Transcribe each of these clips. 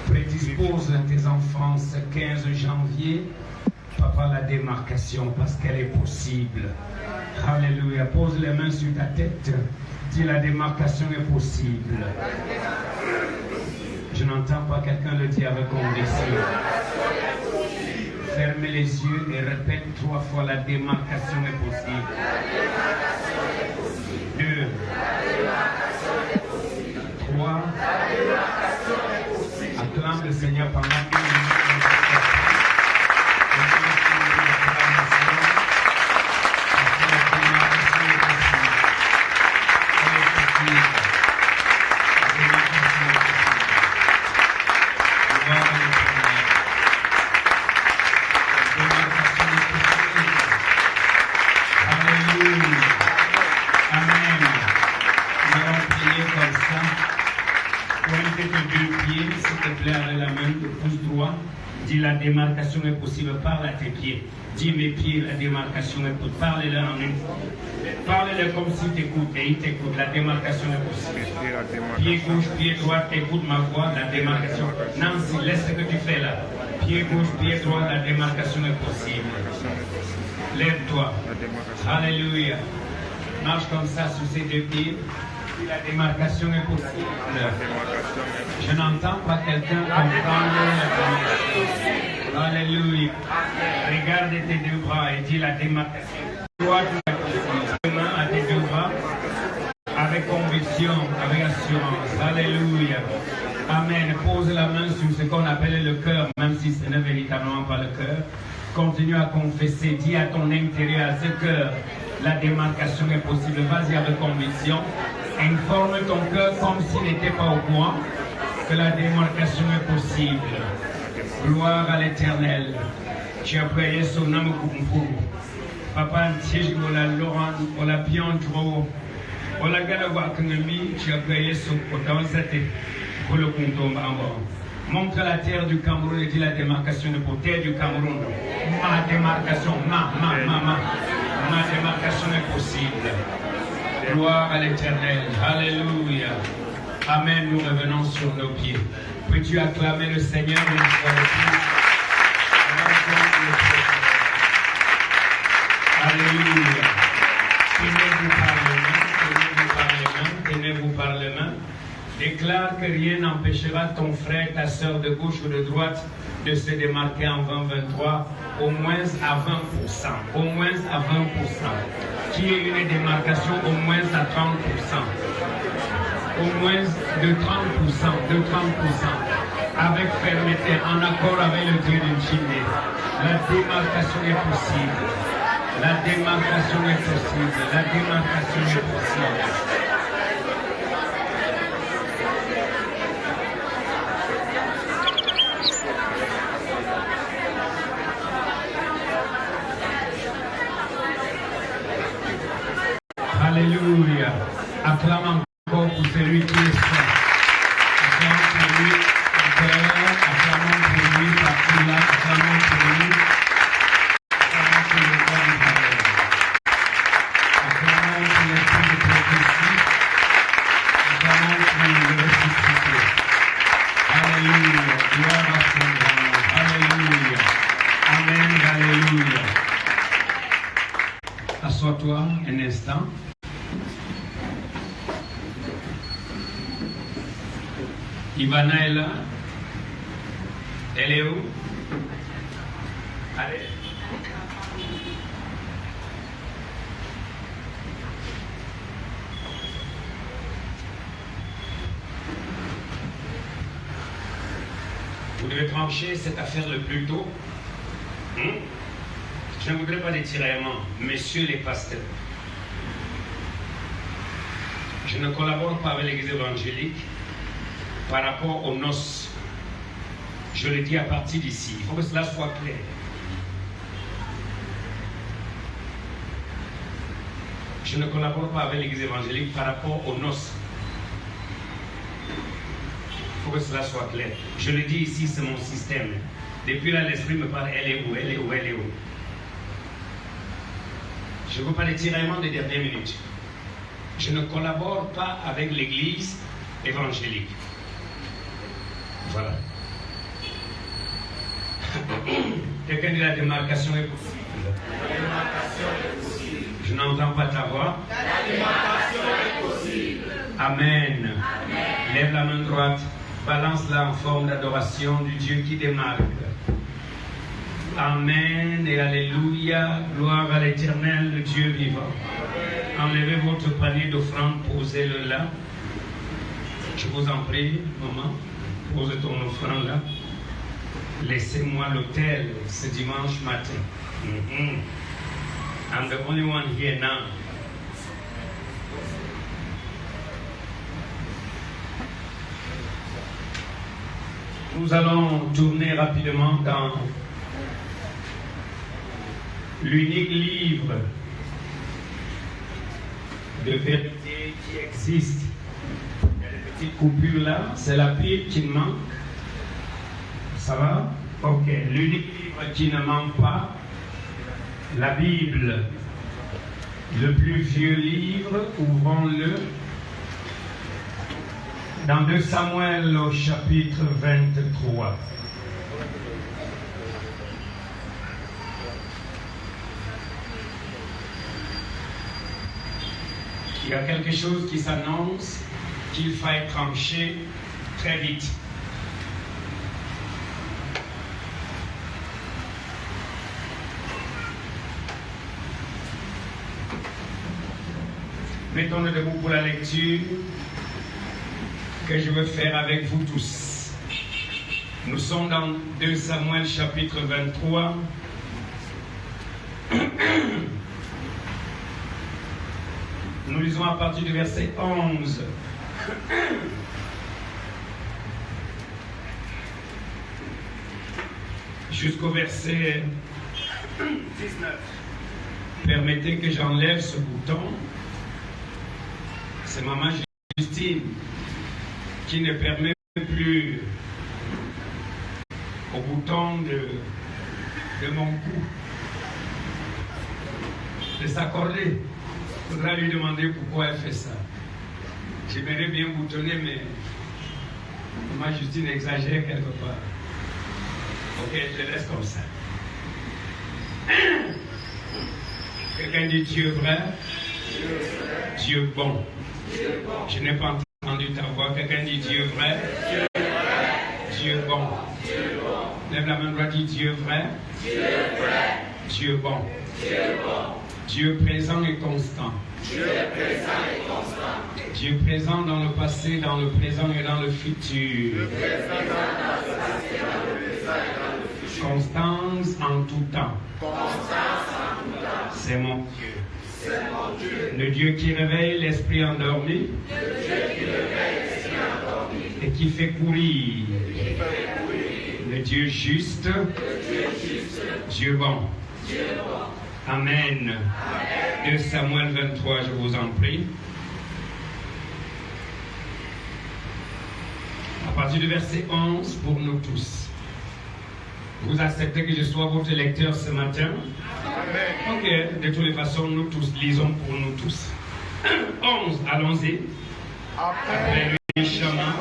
Prédispose tes enfants ce 15 janvier. Papa, la démarcation, parce qu'elle est possible. Alléluia. Pose les mains sur ta tête. Dis, la démarcation est possible. Je n'entends pas quelqu'un le dire avec conviction. Fermez les yeux et répète 3 fois, la démarcation est possible. 2, 3. Acclame le Seigneur pendant 1 minute. Dis, la démarcation est possible, parle à tes pieds. Dis, mes pieds, la démarcation est possible. Parle-le en une fois. Parle-le comme si tu écoutes et il t'écoute. La démarcation est possible. Pied gauche, pied droit, écoute ma voix, la démarcation. Nancy, laisse ce que tu fais là. Pied gauche, pied droit, la démarcation est possible. Lève-toi. Alléluia. Marche comme ça sur ces 2 pieds. La démarcation est possible. Je n'entends pas quelqu'un entendre la démarcation. Alléluia. Regarde tes 2 bras et dis la démarcation. Toi, tu main à tes 2 bras avec conviction, avec assurance. Alléluia. Amen. Pose la main sur ce qu'on appelle le cœur, même si ce n'est véritablement pas le cœur. Continue à confesser. Dis à ton intérieur, à ce cœur, la démarcation est possible. Vas-y avec conviction. Informe ton cœur comme s'il n'était pas au courant que la démarcation est possible. Gloire à l'Éternel. Tu as prié son âme kumfu. Papa, tu as Laurent, on l'a bien trop. On l'a gardé à Kangami, tu as prié son potentiel pour le compte. Montre la terre du Cameroun et dis la démarcation de pour terre du Cameroun. Ma démarcation, ma démarcation est possible. Gloire à l'Éternel. Alléluia. Amen. Nous revenons sur nos pieds. Peux-tu acclamer le Seigneur une fois de plus? Alléluia. Tenez-vous par les mains. Déclare que rien n'empêchera ton frère, ta soeur de gauche ou de droite de se démarquer en 2023 au moins à 20%. Au moins à 20%. Qui est une démarcation au moins à 30%. Au moins de 30%. De 30%. Avec fermeté, en accord avec le Dieu de Chine. La démarcation est possible. La démarcation est possible. La démarcation est possible. Alléluia. Acclame encore pour celui qui est saint. Acclamons pour lui encore. Acclamons pour lui parti là. Acclamons pour lui. Acclamons pour le roi d'Israël. Acclamons pour l'esprit de prophétie. Acclamons pour le ressuscité. Alléluia. Gloire à son nom. Alléluia. Amen. Alléluia. Assois-toi un instant. Ivana est là. Elle est où? Allez. Vous devez trancher cette affaire le plus tôt. Je ne voudrais pas des tiraillements, messieurs les pasteurs. Je ne collabore pas avec l'église évangélique par rapport aux noces. Je le dis à partir d'ici. Il faut que cela soit clair. Je ne collabore pas avec l'église évangélique par rapport aux noces. Il faut que cela soit clair. Je le dis ici, c'est mon système. Depuis là, l'esprit me parle, elle est où, elle est où, elle est où. Je ne veux pas les tiraillements des dernières minutes. Je ne collabore pas avec l'église évangélique. Voilà. Quelqu'un dit la démarcation est possible. La démarcation est possible. Je n'entends pas ta voix. La démarcation est possible. Amen. Amen. Lève la main droite. Balance-la en forme d'adoration du Dieu qui démarque. Amen et Alléluia. Gloire à l'Éternel, le Dieu vivant. Enlevez votre panier d'offrande, posez-le là. Je vous en prie, maman, pose ton offrande là. Laissez-moi l'autel ce dimanche matin. I'm the only one here now. Nous allons tourner rapidement dans l'unique livre de vérité qui existe. Il y a des petites coupures là, c'est la pile qui manque. Ça va? Ok. L'unique livre qui ne manque pas, la Bible. Le plus vieux livre, ouvrons-le. Dans 2 Samuel au chapitre 23. Il y a quelque chose qui s'annonce qu'il faille trancher très vite. Mettons-nous debout pour la lecture que je veux faire avec vous tous. Nous sommes dans 2 Samuel chapitre 23. Nous lisons à partir du verset 11. Jusqu'au verset 19. Permettez que j'enlève ce bouton. C'est maman Justine qui ne permet plus au bouton de mon cou de s'accorder. Il faudra lui demander pourquoi elle fait ça. J'aimerais bien boutonner, mais maman Justine exagère quelque part. Ok, je le laisse comme ça. Quelqu'un dit Dieu vrai, Dieu bon. Je n'ai pas entendu ta voix. Quelqu'un dit Dieu vrai, Dieu bon. Lève la main droite, dit Dieu vrai, Dieu bon. Dieu présent et constant. Dieu présent dans le passé, dans le présent et dans le futur. Constance en tout temps. C'est mon Dieu. Le Dieu qui réveille l'esprit endormi et qui fait courir. Le Dieu juste, Dieu bon. Amen. 2 Samuel 23, je vous en prie. À partir du verset 11 pour nous tous. Vous acceptez que je sois votre lecteur ce matin? Amen. Ok, de toutes les façons, nous tous lisons pour nous tous. 11, allons-y. Après lui, Chama,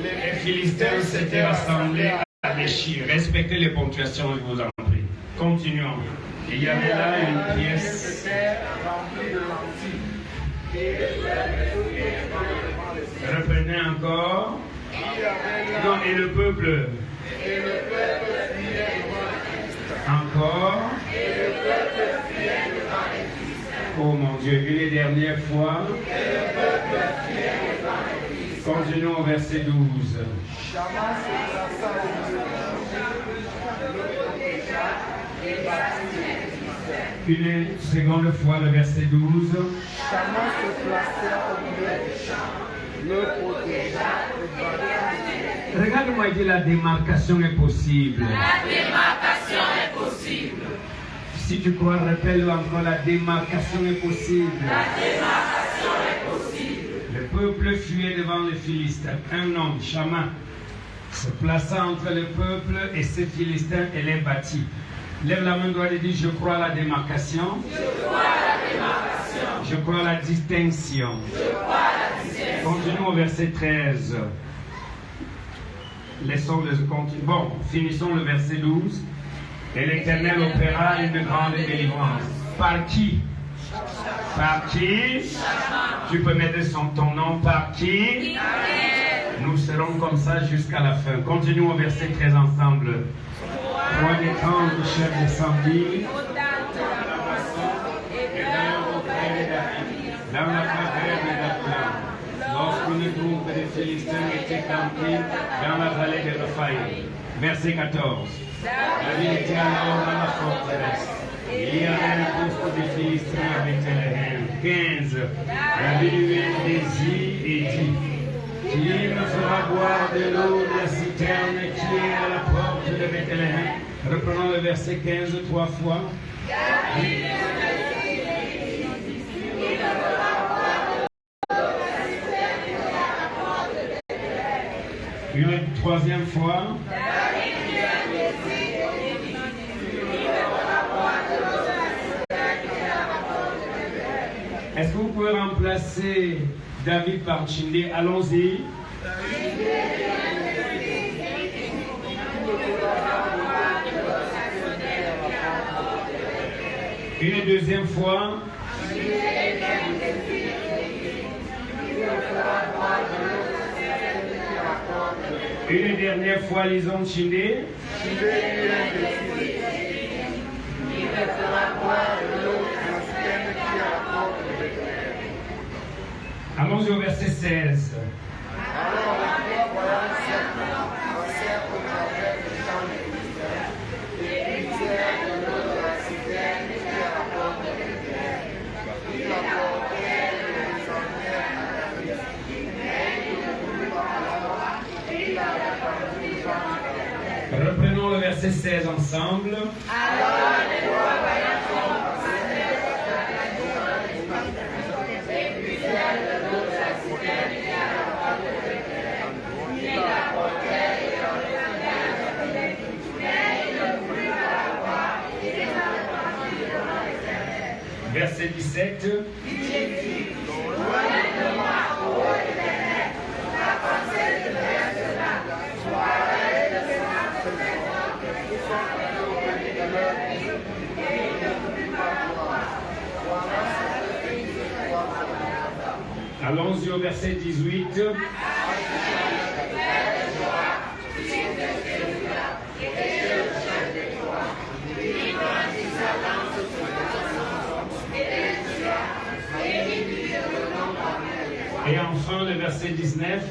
les Philistins s'étaient rassemblés à Léchir. Respectez les ponctuations, je vous en prie. Continuons. Il y avait là une pièce remplie de lentilles. Reprenez encore. Non, et le peuple. Encore. Oh mon Dieu, une dernière fois. Continuons au verset 12. Une seconde fois le verset 12. Chama se plaça au milieu du champ, le protégea. Regarde-moi, il dit la démarcation est possible. La démarcation est possible. Si tu crois, rappelle encore, la démarcation est possible. La démarcation est possible. Le peuple fuyait devant les Philistins. Un homme, Chama, se plaça entre le peuple et ces Philistins et les bâtit. Lève la main droite et dis, je crois à la démarcation. Je crois à la démarcation. Je crois à la distinction. Je crois à la distinction. Continuons au verset 13. Bon, finissons le verset 12. Et l'Éternel opéra une grande délivrance. Par qui? Par qui? Tu peux mettre ton nom. Par qui? Nous serons comme ça jusqu'à la fin. Continuons au verset 13 ensemble. Roi des temps, le chef descendit. Dans la caverne d'Adullam, lorsqu'une troupe des Philistins était campée dans la vallée de Rephaïm. Verset 14. David était alors dans la forteresse. Il y avait un poste des Philistins à Bethléem. 15. David eut un désir et dit: qui me fera boire de l'eau de la citerne qui est à la porte de Bethléem? Reprenons le verset 15 trois fois. Une troisième fois. Est-ce que vous pouvez remplacer David par Chindé? Allons-y. Une deuxième fois. Une dernière fois, lisons Chindé. Allons au verset 16. Reprenons le verset 16 ensemble. Verset 17. Allons-y au verset 18. Et enfin le verset 19.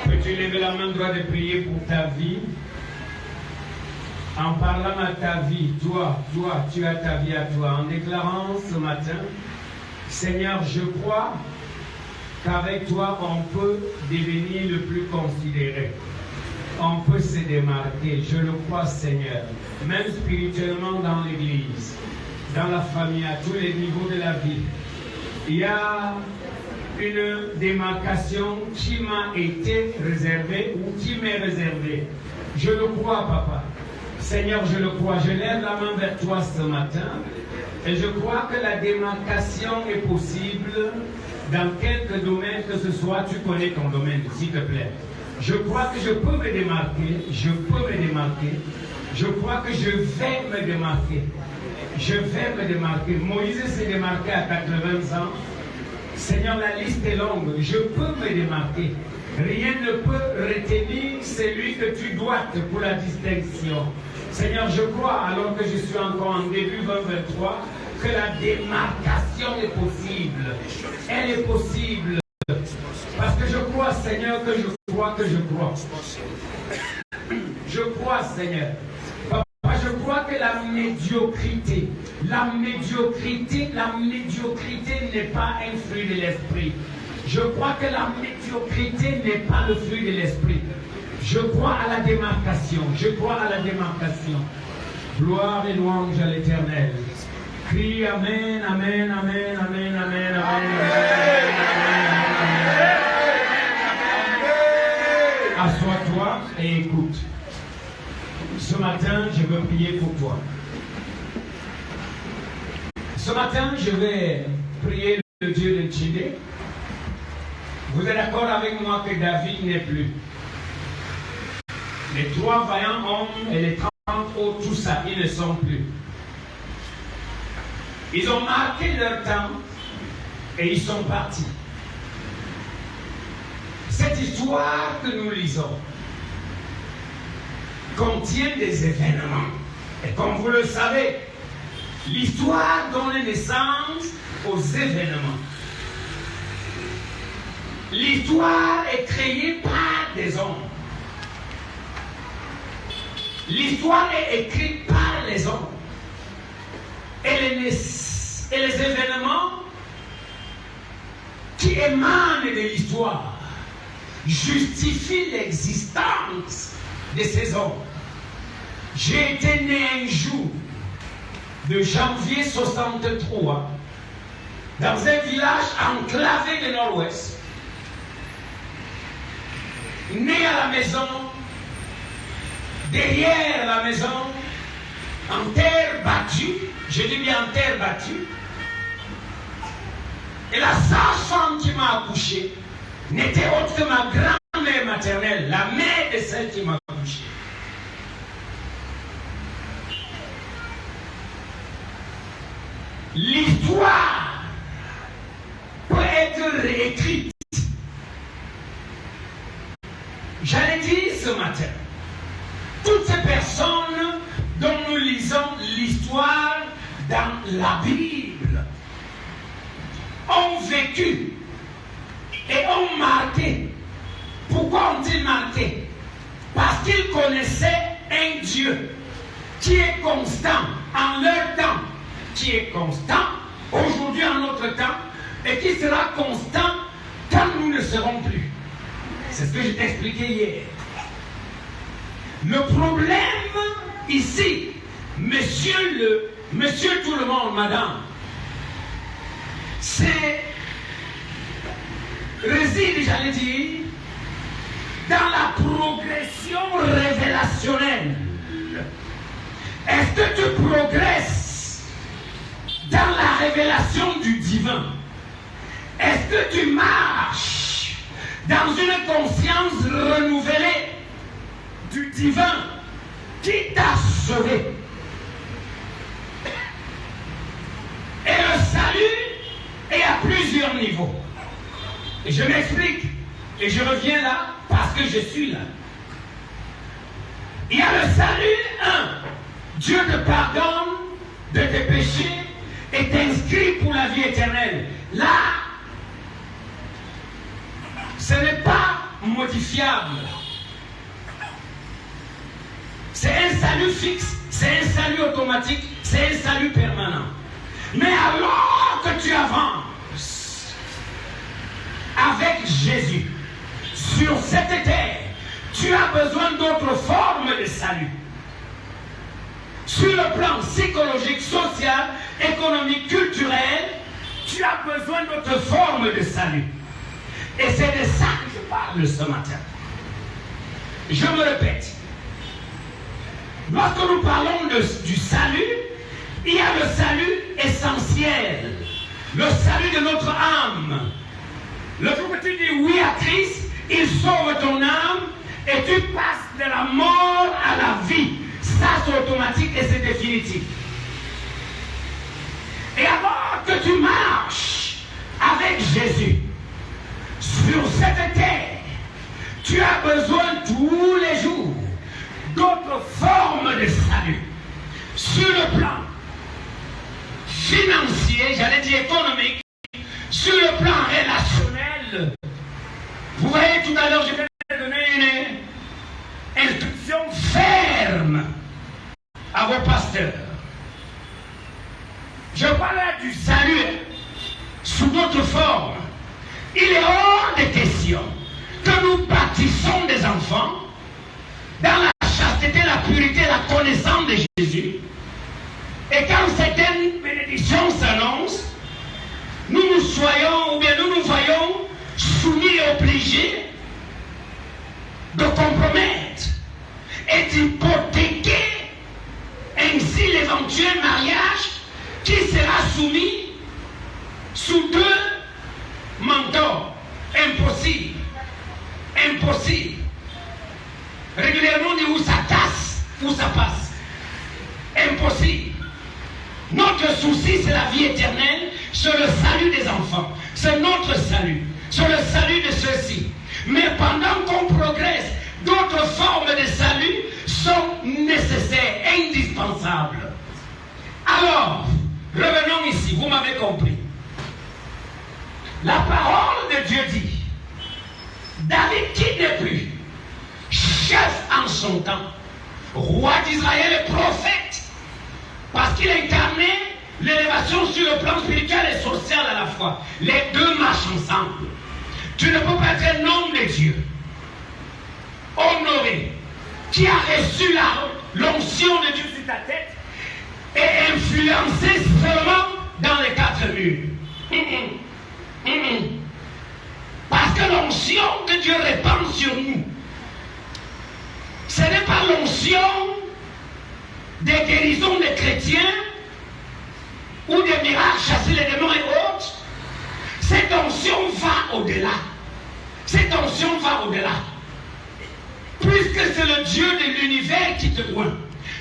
Peux-tu lever la main droite et prier pour ta vie? En parlant à ta vie, toi, tu as ta vie à toi, en déclarant ce matin: Seigneur, je crois qu'avec toi, on peut devenir le plus considéré. On peut se démarquer, je le crois, Seigneur, même spirituellement dans l'église, dans la famille, à tous les niveaux de la vie. Il y a une démarcation qui m'a été réservée ou qui m'est réservée. Je le crois, Papa. Seigneur, je le crois. Je lève la main vers toi ce matin et je crois que la démarcation est possible dans quelque domaine que ce soit. Tu connais ton domaine, s'il te plaît. Je crois que je peux me démarquer. Je peux me démarquer. Je crois que je vais me démarquer. Je vais me démarquer. Moïse s'est démarqué à 80 ans. Seigneur, la liste est longue. Je peux me démarquer. Rien ne peut retenir celui que tu doites pour la distinction. Seigneur, je crois, alors que je suis encore en début 2023, que la démarcation est possible. Elle est possible. Parce que je crois, Seigneur, que je crois, que je crois. Je crois, Seigneur. Papa, je crois que la médiocrité n'est pas un fruit de l'esprit. Je crois que la médiocrité n'est pas le fruit de l'esprit. Je crois à la démarcation. Je crois à la démarcation. Gloire et louange à l'Éternel. Crie Amen, Amen, Amen, Amen, Amen, Amen, Amen. Assois-toi et écoute. Ce matin, je veux prier pour toi. Ce matin, je vais prier le Dieu de Tchidé. Vous êtes d'accord avec moi que David n'est plus? Les 3 vaillants hommes et les 30 autres, tout ça, ils ne sont plus. Ils ont marqué leur temps et ils sont partis. Cette histoire que nous lisons contient des événements. Et comme vous le savez, l'histoire donne naissance aux événements. L'histoire est créée par des hommes. L'histoire est écrite par les hommes. Et les événements qui émanent de l'histoire justifient l'existence de ces hommes. J'ai été né un jour de janvier 63 dans un village enclavé de Nord-Ouest. Né à la maison, derrière la maison, en terre battue, je dis bien en terre battue, et la sage-femme qui m'a accouché n'était autre que ma grand-mère maternelle, la mère de celle qui m'a accouché. L'histoire peut être réécrite. J'allais dire ce matin, toutes ces personnes dont nous lisons l'histoire dans la Bible ont vécu et ont marqué. Pourquoi ont-ils marqué? Parce qu'ils connaissaient un Dieu qui est constant en leur temps, qui est constant aujourd'hui en notre temps et qui sera constant quand nous ne serons plus. C'est ce que je t'ai expliqué hier. Le problème ici, monsieur tout le monde, madame, c'est réside, j'allais dire, dans la progression révélationnelle. Est-ce que tu progresses dans la révélation du divin? Est-ce que tu marches dans une conscience renouvelée du divin qui t'a sauvé? Et le salut est à plusieurs niveaux. Et je m'explique. Et je reviens là parce que je suis là. Il y a le salut 1. Dieu te pardonne de tes péchés et t'inscrit pour la vie éternelle. Là, ce n'est pas modifiable. C'est un salut fixe, c'est un salut automatique, c'est un salut permanent. Mais alors que tu avances avec Jésus sur cette terre, tu as besoin d'autres formes de salut. Sur le plan psychologique, social, économique, culturel, tu as besoin d'autres formes de salut. Et c'est de ça que je parle ce matin. Je me répète. Lorsque nous parlons du salut, il y a le salut essentiel, le salut de notre âme. Le jour que tu dis oui à Christ, il sauve ton âme et tu passes de la mort à la vie. Ça, c'est automatique et c'est définitif. Et alors que tu marches avec Jésus sur cette terre, tu as besoin tous les jours d'autres formes de salut. Sur le plan financier, j'allais dire économique, sur le plan relationnel. Vous voyez, tout à l'heure, je viens de donner une instruction ferme à vos pasteurs. Je parle du salut sous d'autres formes. Il est hors de question que nous bâtissons des enfants dans la chasteté, la pureté, la connaissance de Jésus. Et quand certaines bénédictions s'annoncent, nous nous voyons soumis et obligés de compromettre et d'hypothéquer ainsi l'éventuel mariage qui sera soumis sous deux mentors. Impossible. Impossible. Régulièrement, on dit où ça casse, où ça passe. Impossible. Notre souci, c'est la vie éternelle, c'est le salut des enfants. C'est notre salut. C'est le salut de ceux-ci. Mais pendant qu'on progresse, d'autres formes de salut sont nécessaires, indispensables. Alors, revenons ici, vous m'avez compris. La parole de Dieu dit, David qui n'est plus chef en son temps, roi d'Israël et prophète, parce qu'il incarnait l'élévation sur le plan spirituel et social à la fois. Les deux marchent ensemble. Tu ne peux pas être un homme de Dieu, honoré, qui a reçu l'onction de Dieu sur ta tête et influencé seulement dans les quatre murs. Parce que l'onction que Dieu répand sur nous, ce n'est pas l'onction des guérisons des chrétiens ou des miracles, chasser les démons et autres. Cette onction va au-delà. Cette onction va au-delà. Puisque c'est le Dieu de l'univers qui te oint.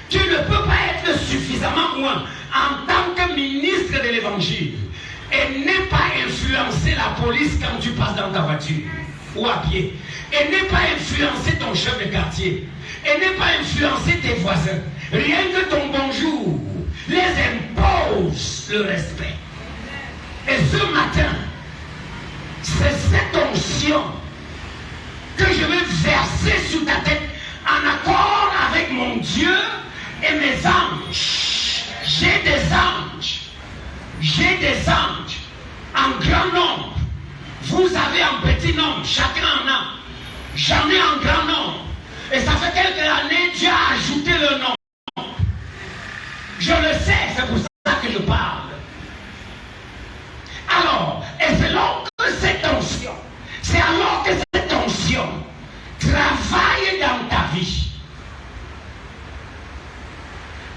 Tu ne peux pas être suffisamment oint en tant que ministre de l'évangile et ne pas influencer la police quand tu passes dans ta voiture ou à pied. Et ne pas influencer ton chef de quartier. Et ne pas influencer tes voisins. Rien que ton bonjour les impose le respect. Et ce matin, c'est cette onction que je vais verser sur ta tête en accord avec mon Dieu et mes anges. J'ai des anges. J'ai des anges en grand nombre. Vous avez un petit nombre, chacun en a. J'en ai un grand nombre. Et ça fait quelques années, Dieu a ajouté le nom. Je le sais, c'est pour ça que je parle. Alors, et c'est alors que cette onction, travaille dans ta vie,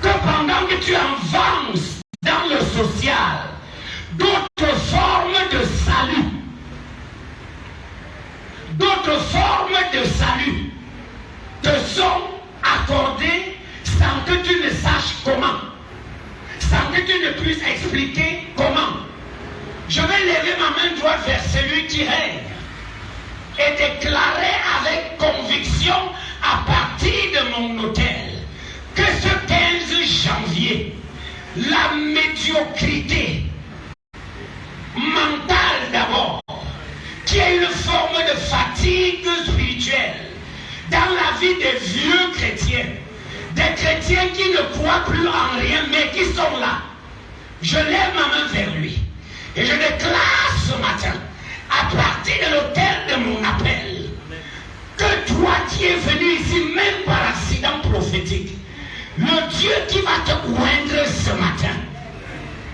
que pendant que tu avances dans le social, d'autres formes de salut te sont accordées sans que tu ne saches comment, sans que tu ne puisses expliquer comment. Je vais lever ma main droite vers celui qui règne et déclarer avec conviction à partir de mon autel que ce 15 janvier, la médiocrité mentale d'abord, qui est une forme de fatigue spirituelle dans la vie des vieux chrétiens, des chrétiens qui ne croient plus en rien mais qui sont là. Je lève ma main vers lui et je déclare ce matin, à partir de l'autel de mon appel, que toi qui es venu ici même par accident prophétique, le Dieu qui va te oindre ce matin,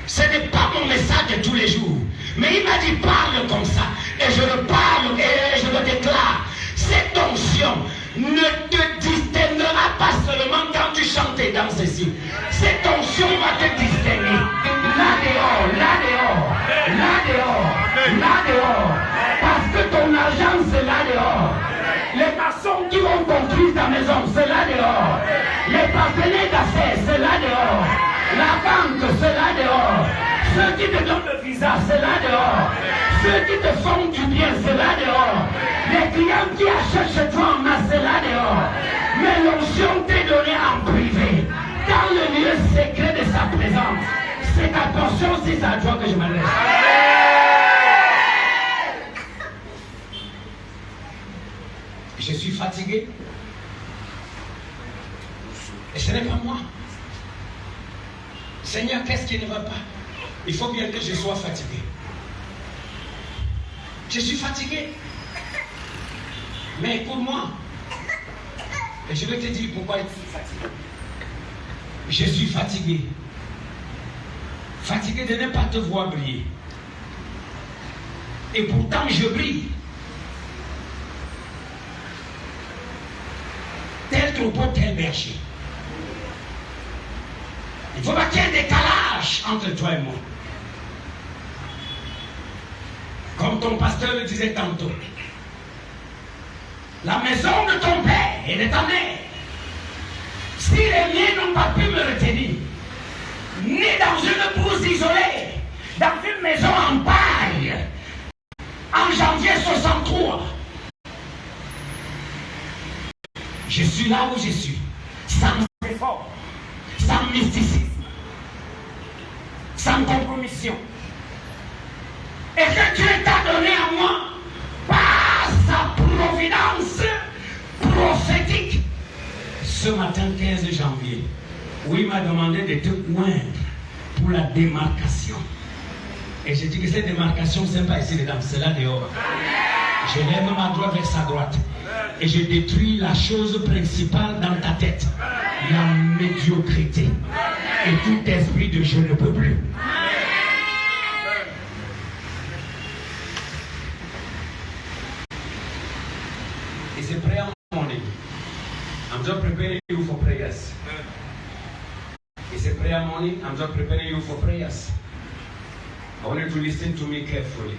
ce n'est pas mon message de tous les jours, mais il m'a dit parle comme ça, et je le parle et je le déclare. Cette onction ne te distinguera pas seulement quand tu chantes et danses ici. Cette onction va te distinguer. Là dehors, là dehors, là dehors, là dehors. Parce que ton argent c'est là dehors. Les maçons qui vont construire ta maison, c'est là dehors. Les partenaires d'affaires, c'est là dehors. La banque, c'est là dehors. Ceux qui te donnent le visa, c'est là dehors. Ceux qui te font du bien, c'est là dehors. Les clients qui achètent chez toi en masse, c'est là dehors. Mais l'onction t'est donnée en privé, dans le lieu secret de sa présence. C'est ta portion, c'est à toi que je m'adresse. Je suis fatigué. Et ce n'est pas moi. Seigneur, qu'est-ce qui ne va pas? Il faut bien que je sois fatigué. Je suis fatigué. Mais écoute-moi. Et je vais te dire pourquoi je suis fatigué. Je suis fatigué. Fatigué de ne pas te voir briller. Et pourtant je brille. Tel troupeau, tel berger. Il ne faut pas qu'il y ait un décalage entre toi et moi. Comme ton pasteur le disait tantôt, la maison de ton père et de ta mère, si les miens n'ont pas pu me retenir, né dans une brousse isolée, dans une maison en paille, en janvier 63, je suis là où je suis, sans effort, sans mysticisme, sans compromission. Et que Dieu t'a donné à moi par sa providence prophétique. Ce matin 15 janvier, où il m'a demandé de te oindre pour la démarcation. Et j'ai dit que cette démarcation, ce n'est pas ici dedans, c'est là dehors. Je lève ma droite vers sa droite. Et je détruis la chose principale dans ta tête, la médiocrité. Et tout esprit de je ne peux plus. Et c'est prayer morning. I'm just preparing you for prayers. It's a prayer morning. I'm just preparing you for prayers. I want you to listen to me carefully.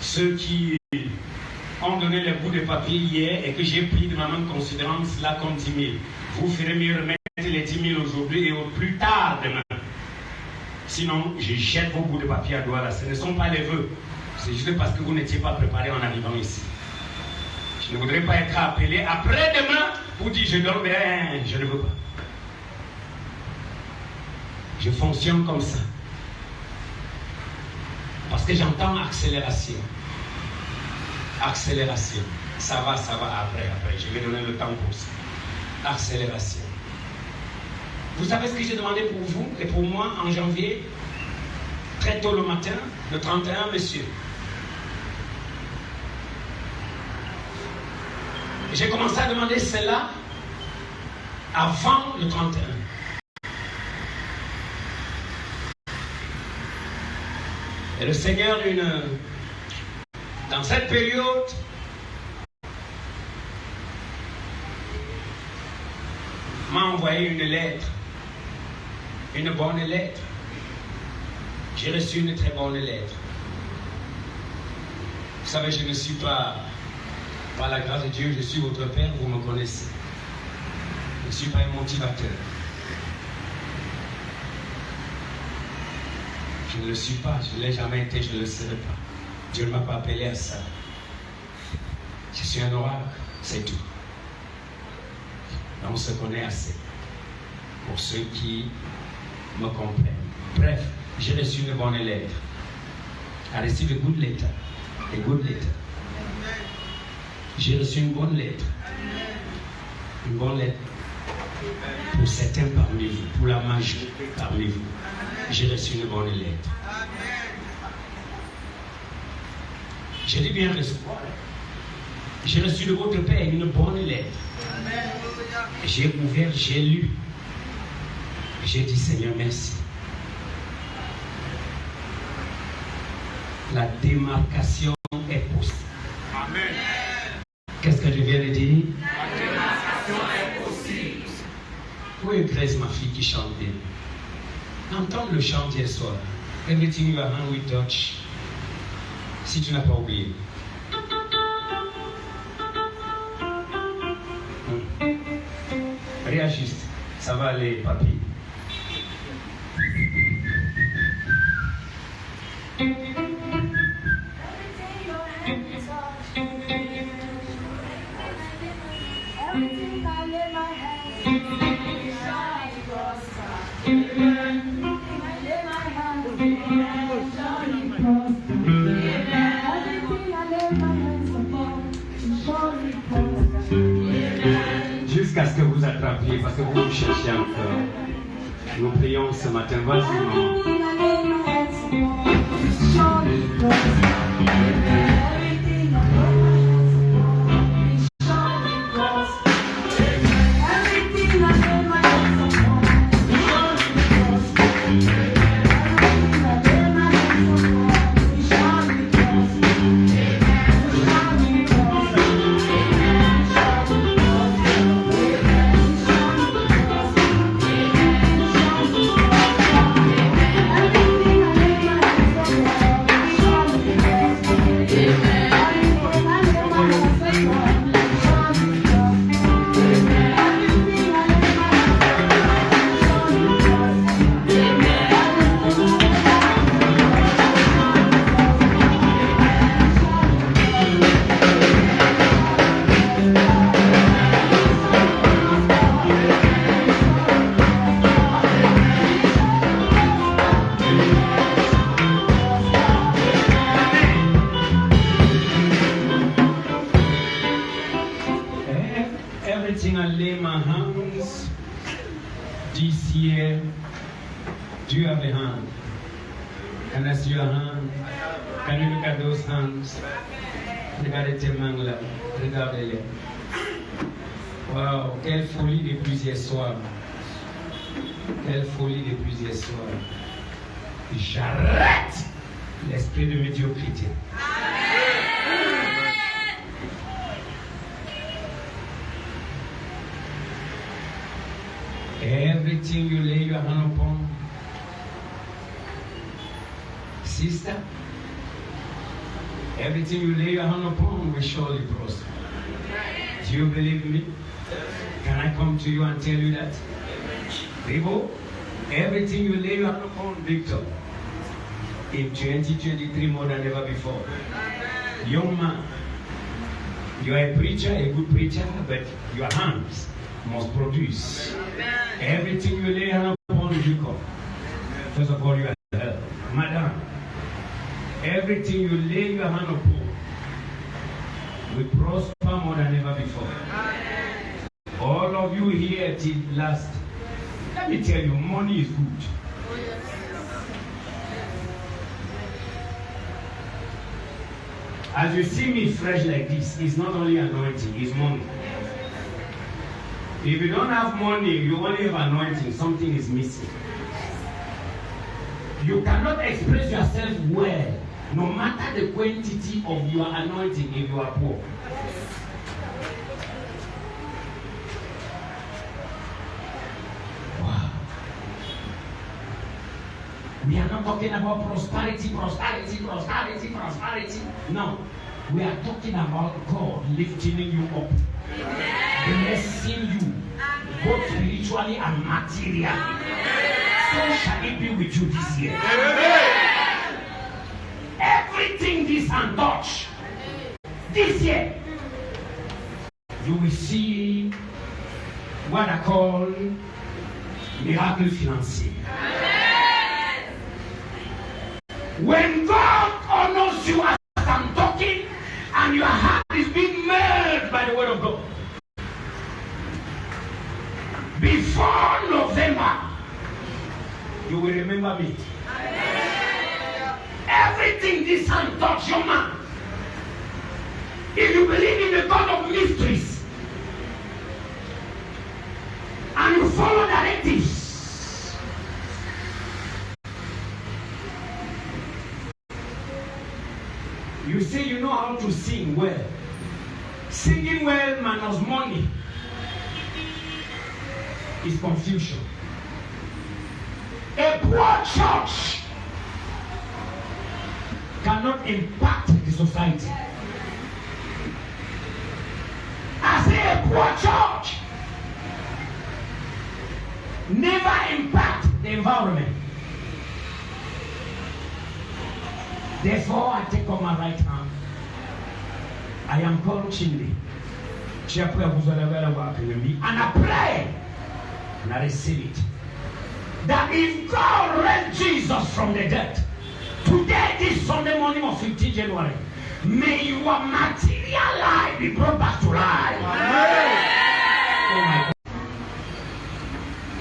Ceux qui ont donné les bouts de papier hier et que j'ai pris de ma main considérant cela comme 10 000, vous ferez mieux remettre les 10 000 aujourd'hui et au plus tard demain. Sinon, je jette vos bouts de papier à Douala. Ce ne sont pas les vœux. C'est juste parce que vous n'étiez pas préparé en arrivant ici. Je ne voudrais pas être appelé après-demain pour dire je dors bien, je ne veux pas. Je fonctionne comme ça. Parce que j'entends accélération. Accélération. Ça va après. Je vais donner le temps pour ça. Accélération. Vous savez ce que j'ai demandé pour vous et pour moi en janvier, très tôt le matin, le 31, monsieur. J'ai commencé à demander cela avant le 31. Et le Seigneur, dans cette période, m'a envoyé une lettre, une bonne lettre. J'ai reçu une très bonne lettre. Vous savez, je ne suis pas, par la grâce de Dieu, je suis votre père, vous me connaissez. Je ne suis pas un motivateur. Je ne le suis pas, je ne l'ai jamais été, je ne le serai pas. Dieu ne m'a pas appelé à ça. Je suis un oracle, c'est tout. On se connaît assez pour ceux qui me comprennent. Bref, j'ai reçu une bonne lettre. I received a good letter. A good letter. J'ai reçu une bonne lettre. Une bonne lettre. Pour certains parmi vous, pour la majorité parmi vous, j'ai reçu une bonne lettre. J'ai dit bien recevoir. J'ai reçu de votre Père une bonne lettre. J'ai ouvert, j'ai lu. J'ai dit Seigneur, merci. La démarcation est possible. Amen. Qu'est-ce que je viens de dire? La démarcation est possible. Où est Grace, ma fille, qui chante bien? Entends le chant hier soir. Everything you are hand we touch. Si tu n'as pas oublié. Réajuste. Ça va aller, papy. Jusqu'à ce que vous attrapiez, parce que vous me cherchez encore. Nous prions ce matin. Vas-y, maman. This year, do you have a hand? Can I see your hand? Can you look at those hands? Regardez tes mains là. Regardez-les. Wow, quelle folie depuis hier soir. Quelle folie depuis hier soir. J'arrête l'esprit de médiocrité. Everything you lay your hand upon, sister, everything you lay your hand upon will surely prosper. Do you believe me? Can I come to you and tell you that? People, everything you lay your hand upon, Victor, in 2023 more than ever before. Young man, you are a preacher, a good preacher, but your hands must produce. Everything you lay hand upon, you come. First of all, you are help. Madam, everything you lay your hand upon will prosper more than ever before. All of you here till last, let me tell you, money is good. As you see me fresh like this, it's not only anointing, it's money. If you don't have money, you only have anointing, something is missing. You cannot express yourself well, no matter the quantity of your anointing if you are poor. Wow. We are not talking about prosperity. No. We are talking about God lifting you up. Blessing you, both spiritually and materially. So shall it be with you this year. Everything this hand touch, this year, you will see what I call miracle financier. When God honors you as I'm talking, and your heart is being moved by the word of God, before November, you will remember me. Everything this hand touch your man. If you believe in the God of mysteries and you follow directives, you say you know how to sing well. Singing well minus money is confusion. A poor church cannot impact the society. I say a poor church never impact the environment. Therefore, I take on my right hand. I am called Chindi. And I pray and I receive it. That if God raised Jesus from the dead, today, this Sunday morning of 15 January, may your material life be brought back to life. Oh my God.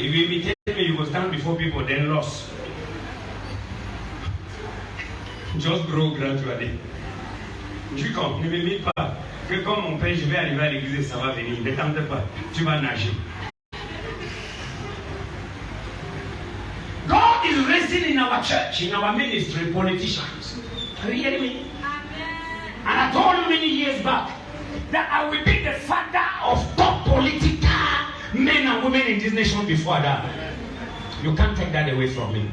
If you imitate me, you will stand before people, then lost. Just grow gradually. Tu comptes, ne m'imite pas. Que comme mon père, je vais arriver à l'église et ça va venir. Ne tente pas, tu vas nager. God is raising in our church, in our ministry, politicians. Are you hearing me? Amen. And I told you many years back that I will be the father of top political men and women in this nation before that. You can't take that away from me.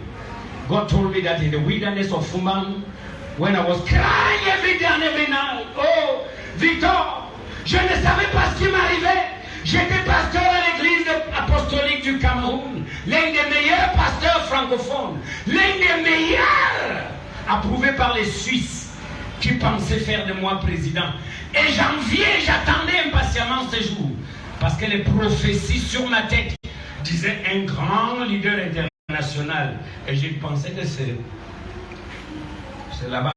God told me that in the wilderness of Fuman, when I was crying every day and every night, oh, Victor, je ne savais pas ce qui m'arrivait. J'étais pasteur à l'église apostolique du Cameroun, l'un des meilleurs pasteurs francophones, l'un des meilleurs, approuvé par les Suisses qui pensaient faire de moi président. Et j'enviais, j'attendais impatiemment ce jour, parce que les prophéties sur ma tête disaient un grand leader international. Et je pensais que c'est là-bas.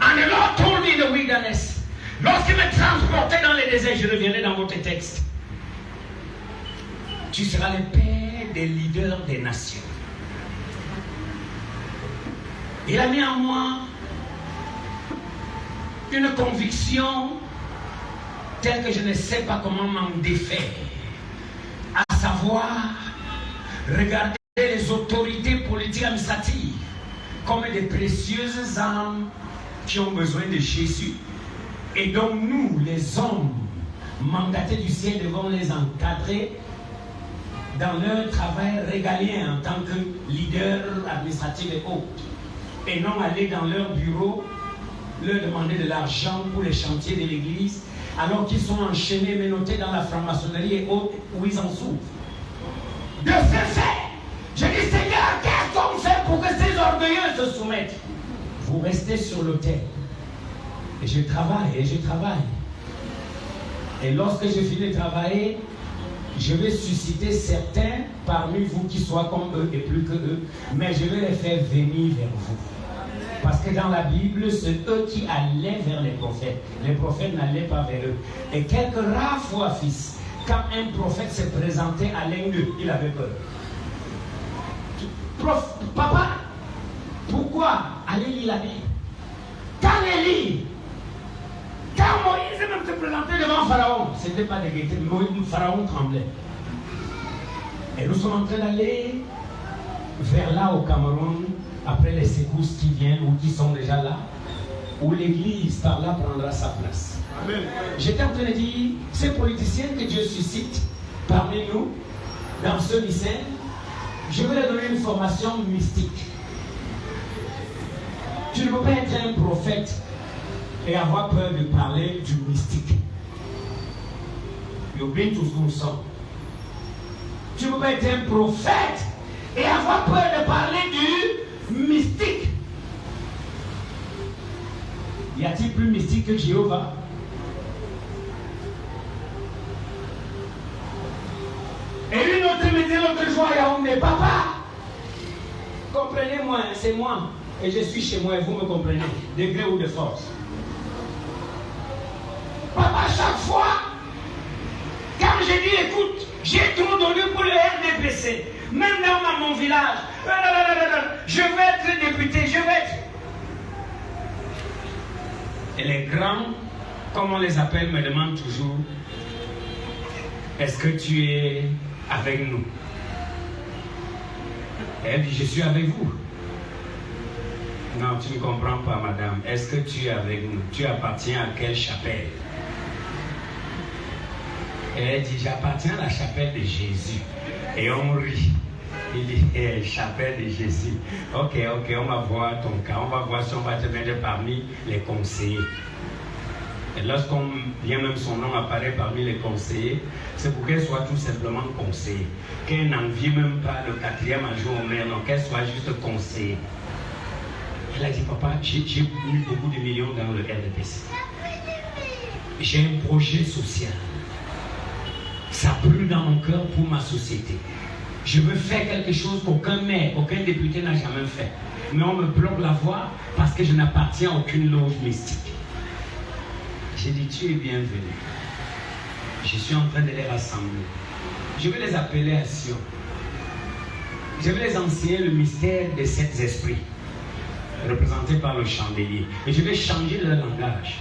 And the Lord told me in the wilderness, lorsqu'il me transportait dans les déserts, je reviendrai dans votre texte. Tu seras le père des leaders des nations. Il a mis en moi une conviction telle que je ne sais pas comment m'en défaire. À savoir, regarder les autorités politiques administratives comme des précieuses âmes qui ont besoin de Jésus. Et donc nous, les hommes mandatés du ciel, devons les encadrer dans leur travail régalien en tant que leader administratif et autres. Et non aller dans leur bureau, leur demander de l'argent pour les chantiers de l'église, alors qu'ils sont enchaînés, menottés dans la franc-maçonnerie et autres, où ils en souffrent. De ce fait, je dis, Seigneur, qu'est-ce qu'on fait pour que ces orgueilleux se soumettent? Vous restez sur l'autel. Et je travaille, et je travaille. Et lorsque je finis de travailler, je vais susciter certains parmi vous qui soient comme eux et plus que eux, mais je vais les faire venir vers vous. Parce que dans la Bible, c'est eux qui allaient vers les prophètes. Les prophètes n'allaient pas vers eux. Et quelques rares fois, fils, quand un prophète se présentait à l'un d'eux, il avait peur. Papa, pourquoi? Allez lire la Bible. Quand Élie, quand Moïse même se présentait devant Pharaon, ce n'était pas de gaieté, Pharaon tremblait. Et nous sommes en train d'aller vers là au Cameroun, après les secousses qui viennent ou qui sont déjà là, où l'église par là prendra sa place. Amen. J'étais en train de dire, ces politiciens que Dieu suscite parmi nous, dans ce lycée, je vais leur donner une formation mystique. Tu ne peux pas être un prophète et avoir peur de parler du mystique. Tu oublies tout ce qu'on sent. Tu ne peux pas être un prophète et avoir peur de parler du mystique. Y a-t-il plus mystique que Jéhovah? Et une autre me dit l'autre jour à Yaoundé, papa, comprenez-moi, c'est moi, et je suis chez moi et vous me comprenez, de gré ou de force. Papa, chaque fois, quand j'ai dit, écoute, j'ai trop donné pour le RDPC, même dans mon village, je vais être député, je vais être... Et les grands, comme on les appelle, me demandent toujours, est-ce que tu es avec nous? Et elle dit, je suis avec vous. Non, tu ne comprends pas, madame. Est-ce que tu es avec nous? Tu appartiens à quelle chapelle? Et elle dit, j'appartiens à la chapelle de Jésus. Et on rit. Il dit, chapelle de Jésus. Ok, on va voir ton cas. On va voir si on va te mettre parmi les conseillers. Et lorsqu'on vient, même son nom apparaît parmi les conseillers, c'est pour qu'elle soit tout simplement conseillée. Qu'elle n'envie même pas le 4e adjoint au maire, non, qu'elle soit juste conseillée. Elle a dit, papa, j'ai eu beaucoup de millions dans le RDPC. J'ai un projet social. Ça brûle dans mon cœur pour ma société. Je veux faire quelque chose qu'aucun maire, aucun député n'a jamais fait. Mais on me bloque la voie parce que je n'appartiens à aucune loge mystique. J'ai dit, tu es bienvenu. Je suis en train de les rassembler. Je vais les appeler à Sion. Je vais les enseigner le mystère des 7 esprits, représentés par le chandelier. Et je vais changer leur langage.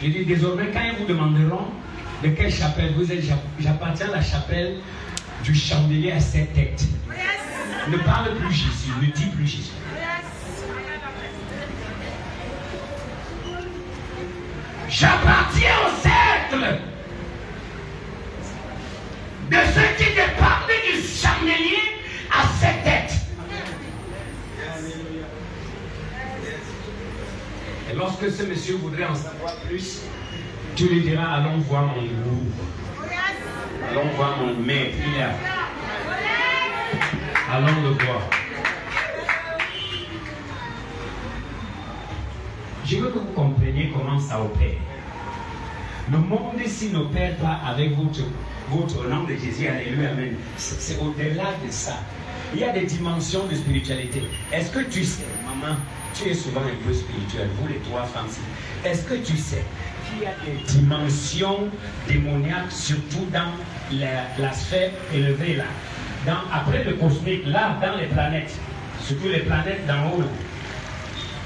Je dis, désormais, quand ils vous demanderont de quelle chapelle vous êtes, j'appartiens à la chapelle du chandelier à 7 têtes. Ne parle plus Jésus, ne dis plus Jésus. J'appartiens au cercle de ceux qui dépendent du chandelier à 7 têtes. Et lorsque ce monsieur voudrait en savoir plus, tu lui diras, allons voir mon gourou. Allons voir mon maître, il est là. Allons le voir. Je veux que vous compreniez comment ça opère. Le monde ici n'opère pas avec votre nom de Jésus, alléluia, amen. C'est au-delà de ça. Il y a des dimensions de spiritualité. Est-ce que tu sais, maman, tu es souvent un peu spirituelle, vous les 3 femmes. Est-ce que tu sais qu'il y a des dimensions démoniaques, surtout dans la sphère élevée là. Après le cosmique, là, dans les planètes, surtout les planètes d'en haut.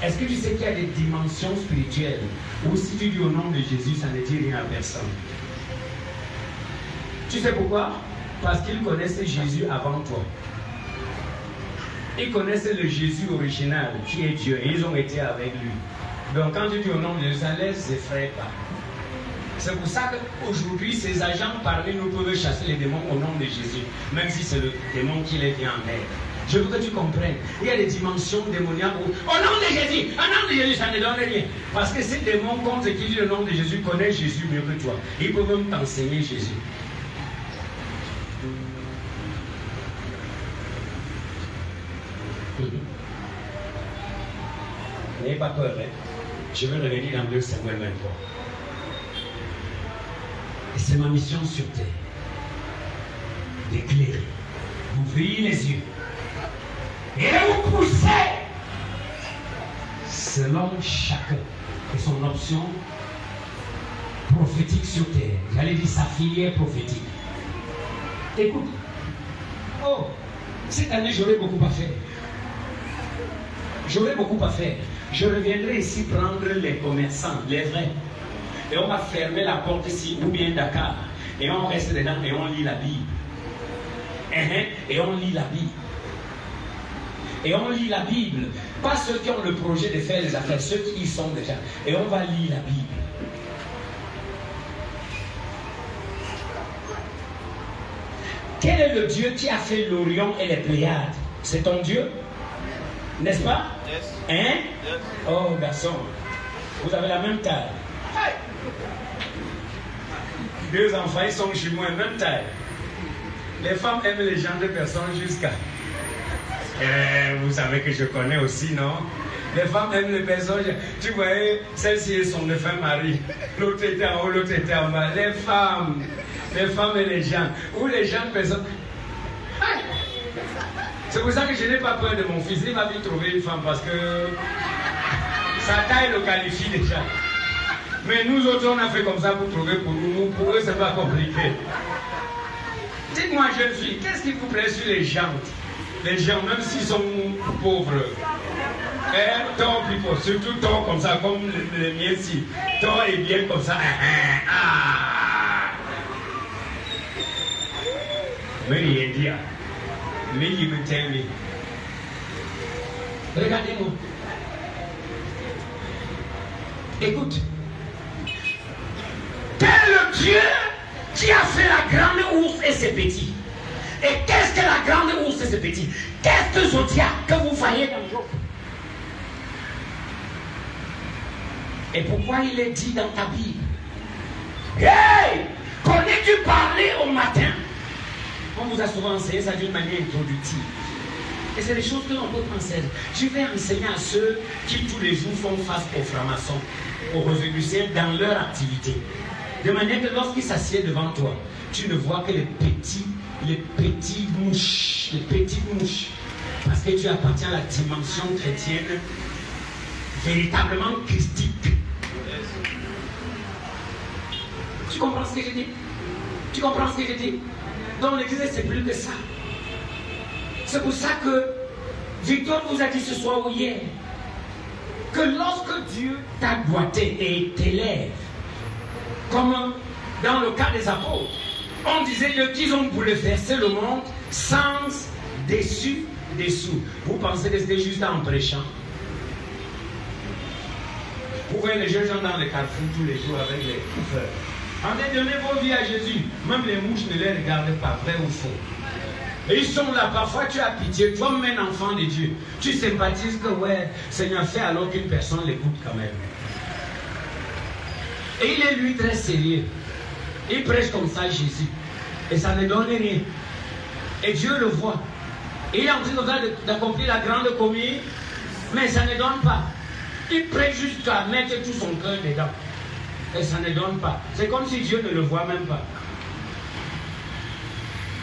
Est-ce que tu sais qu'il y a des dimensions spirituelles où si tu dis au nom de Jésus, ça ne dit rien à personne? Tu sais pourquoi? Parce qu'ils connaissaient Jésus avant toi. Ils connaissaient le Jésus original qui est Dieu et ils ont été avec lui. Donc quand tu dis au nom de Jésus, ça ne les effraie pas. C'est pour ça qu'aujourd'hui, ces agents parmi nous peuvent chasser les démons au nom de Jésus, même si c'est le démon qui les vient en aide. Je veux que tu comprennes. Il y a des dimensions démoniaques où, au nom de Jésus, ça ne donne rien. Parce que ces démons contre qui dit le nom de Jésus connaissent Jésus mieux que toi. Ils peuvent même t'enseigner Jésus. N'ayez pas peur, hein? Je vais revenir dans 2 Samuel 23. Et c'est ma mission sur terre d'éclairer, d'ouvrir les yeux et de vous pousser selon chacun et son option prophétique sur terre. J'allais dire sa filière prophétique. Écoute, cette année j'aurai beaucoup à faire. J'aurai beaucoup à faire. Je reviendrai ici prendre les commerçants, les vrais. Et on va fermer la porte ici, ou bien Dakar. Et on reste dedans et on lit la Bible. Et on lit la Bible. Et on lit la Bible. Pas ceux qui ont le projet de faire les affaires, ceux qui y sont déjà. Et on va lire la Bible. Quel est le Dieu qui a fait l'Orion et les Pléiades? C'est ton Dieu? N'est-ce pas? Yes. Hein? Yes. Oh, garçon, vous avez la même taille. Deux enfants, ils sont chez moi, même taille. Les femmes aiment les gens de personnes jusqu'à... vous savez que je connais aussi, non? Les femmes aiment les personnes... Tu voyais, celle-ci est son défunt mari. L'autre était en haut, l'autre était en bas. Les femmes et les gens. Ou les gens de personnes... C'est pour ça que je n'ai pas peur de mon fils. Il va vite trouver une femme parce que sa taille le qualifie déjà. Mais nous autres, on a fait comme ça pour trouver pour nous. Pour eux, c'est pas compliqué. Dites-moi, jeune fille, qu'est-ce qui vous plaît sur les gens? Les gens, même s'ils sont pauvres. Tort plutôt, surtout tort comme ça, comme les miens ci. Tort est bien comme ça. Mais il est dit. Mais il me t'aime. Regardez-moi. Écoute. Quel est le Dieu qui a fait la grande ours et ses petits? Et qu'est-ce que la grande ours et ses petits? Qu'est-ce que Zodiac que vous voyez dans le jour? Et pourquoi il est dit dans ta Bible? Hey! Connais-tu parler au matin? On vous a souvent enseigné ça d'une manière introductive. Et c'est des choses que l'on peut penser. Je vais enseigner à ceux qui tous les jours font face aux francs-maçons, aux révolutionnaires dans leur activité. De manière que lorsqu'ils s'assiedent devant toi, tu ne vois que les petites mouches. Parce que tu appartiens à la dimension chrétienne véritablement christique. Tu comprends ce que je dis? Tu comprends ce que je dis? Dans l'église, c'est plus que ça. C'est pour ça que Victor vous a dit ce soir ou hier que lorsque Dieu t'a doigté et t'élève, comme dans le cas des apôtres, on disait qu'ils ont bouleversé le monde sans dessous. Vous pensez que c'était juste en prêchant? Vous voyez les jeunes gens dans les carrefours tous les jours avec les couffeurs. En donné vos vies à Jésus, même les mouches ne les regardent pas, vrai ou faux. Et ils sont là, parfois tu as pitié, toi même un enfant de Dieu, tu sympathises que ouais, Seigneur fait alors qu'une personne l'écoute quand même. Et il est lui très sérieux. Il prêche comme ça Jésus. Et ça ne donne rien. Et Dieu le voit. Et il est en train d'accomplir la grande communion, mais ça ne donne pas. Il prêche jusqu'à mettre tout son cœur dedans. Et ça ne donne pas. C'est comme si Dieu ne le voit même pas.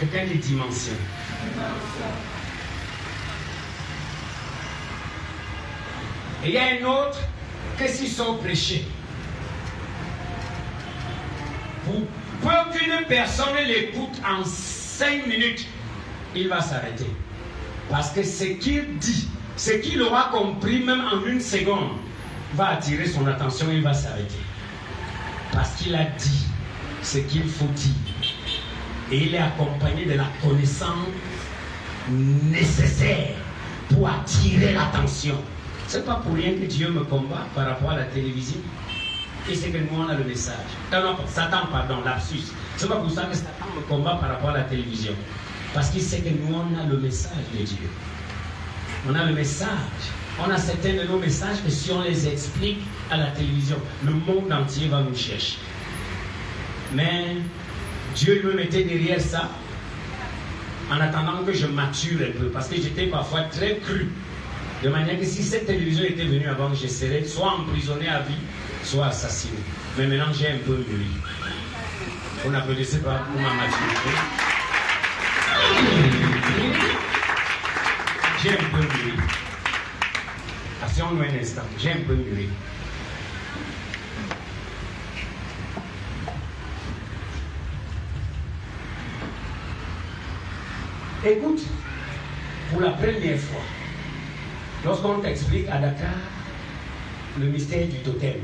Quelqu'un des dimensions. Et il y a un autre que s'ils sont prêchés. Pour qu'une personne l'écoute en 5 minutes, il va s'arrêter. Parce que ce qu'il dit, ce qu'il aura compris même en 1 seconde, va attirer son attention et il va s'arrêter. Parce qu'il a dit ce qu'il faut dire. Et il est accompagné de la connaissance nécessaire pour attirer l'attention. C'est pas pour rien que Dieu me combat par rapport à la télévision. Et c'est que nous on a le message. Non, Satan, pardon, lapsus. C'est pas pour ça que Satan me combat par rapport à la télévision. Parce qu'il sait que nous on a le message de Dieu. On a le message. On a certains de nos messages que si on les explique à la télévision, le monde entier va nous chercher. Mais Dieu me mettait derrière ça en attendant que je mature un peu. Parce que j'étais parfois très cru. De manière que si cette télévision était venue avant, je serais soit emprisonné à vie, soit assassiné. Mais maintenant j'ai un peu mûri. Vous n'applaudissez pas pour ma maturité. J'ai un peu mûri. Asseyons-nous un instant. J'ai un peu mûri. Écoute, pour la première fois, lorsqu'on t'explique à Dakar le mystère du totem,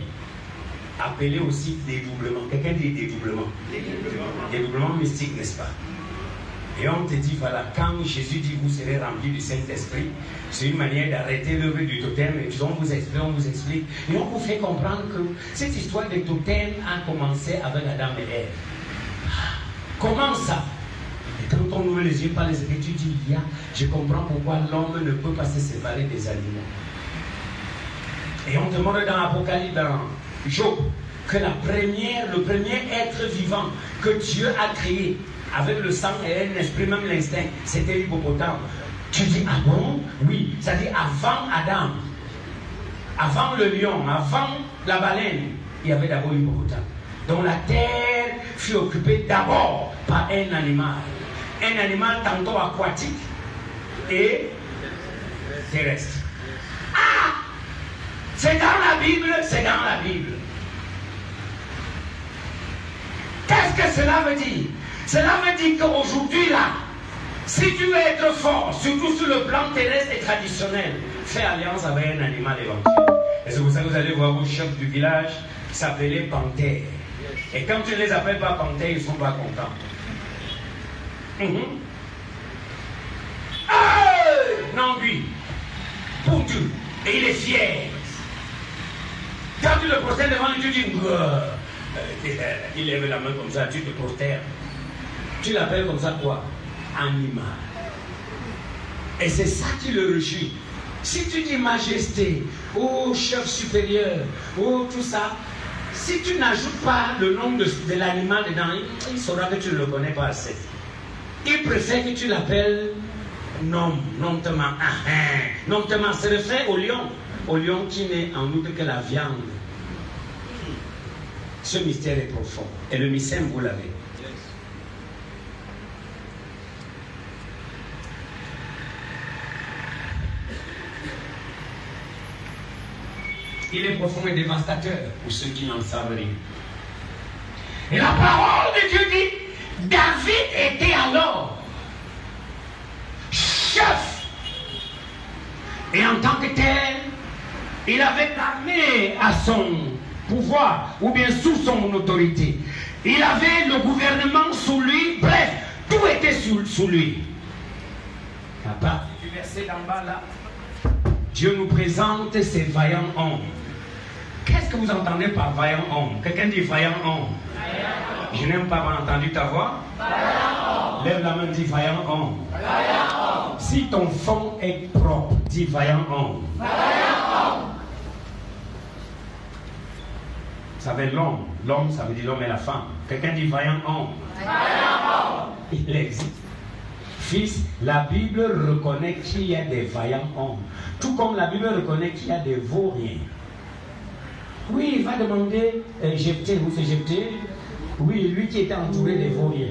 appelé aussi dédoublement. Quelqu'un dit dédoublement. Dédoublement mystique, n'est-ce pas? Et on te dit, voilà, quand Jésus dit vous serez remplis du Saint-Esprit, c'est une manière d'arrêter l'œuvre du totem. Et puis on vous explique. Et on vous fait comprendre que cette histoire de totem a commencé avec Adam et Ève. Comment ça? Et quand on ouvre les yeux par les Écritures, tu dis, je comprends pourquoi l'homme ne peut pas se séparer des animaux. Et on te montre dans l'Apocalypse, dans Job, que le premier être vivant que Dieu a créé, avec le sang et un esprit, même l'instinct, c'était l'hippopotame. Tu dis, ah bon? Oui, c'est-à-dire avant Adam, avant le lion, avant la baleine, il y avait d'abord l'hippopotame. Donc la terre fut occupée d'abord par un animal. Un animal tantôt aquatique et terrestre. Ah! C'est dans la Bible, c'est dans la Bible. Qu'est-ce que cela veut dire? Cela veut dire qu'aujourd'hui là, si tu veux être fort, surtout sur le plan terrestre et traditionnel, fais alliance avec un animal éventuel. Et c'est pour ça que vous allez voir vos chefs du village s'appeler panthères. Et quand tu ne les appelles pas panthères, ils ne sont pas contents. Non, lui, pour Dieu, et il est fier. Quand tu le prosternes devant lui, tu dis, il lève la main comme ça, tu te prosternes. Tu l'appelles comme ça quoi? Animal. Et c'est ça qui le réjouit. Si tu dis majesté, oh chef supérieur, oh tout ça, si tu n'ajoutes pas le nom de l'animal dedans, il saura que tu ne le connais pas assez. Il préfère que tu l'appelles nom, nommement. Nommement, c'est le fait au lion qui n'est en outre que la viande. Ce mystère est profond. Et le mystère, vous l'avez. Il est profond et dévastateur pour ceux qui n'en savent rien. Et la parole de Dieu dit, David était alors chef. Et en tant que tel, il avait l'armée à son pouvoir, ou bien sous son autorité. Il avait le gouvernement sous lui, bref, tout était sous lui. À partir du verset d'en bas là, Dieu nous présente ces vaillants hommes. Qu'est-ce que vous entendez par vaillant homme? Quelqu'un dit vaillant homme. Je n'aime pas avoir entendu ta voix. Lève la main, dis vaillant homme. Si ton fond est propre, dis vaillant homme. Ça veut dire l'homme. L'homme, ça veut dire l'homme et la femme. Quelqu'un dit vaillant homme. Il existe. Fils, la Bible reconnaît qu'il y a des vaillants hommes. Tout comme la Bible reconnaît qu'il y a des vauriens. Oui, il va demander Jephthé, vous c'est Jephthé. Oui, lui qui était entouré des vauriens,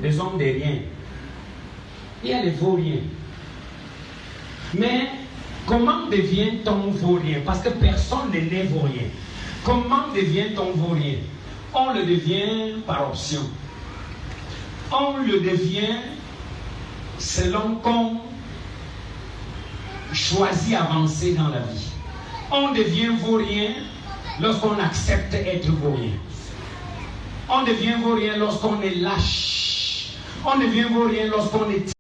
des hommes des riens. Il y a les vauriens. Mais comment devient-on vaurien? Parce que personne n'est né vaurien. Comment devient-on vaurien? On le devient par option. On le devient selon qu'on choisit d'avancer dans la vie. On devient vaurien lorsqu'on accepte d'être vaurien. On devient vaurien lorsqu'on est lâche. On devient vaurien lorsqu'on est...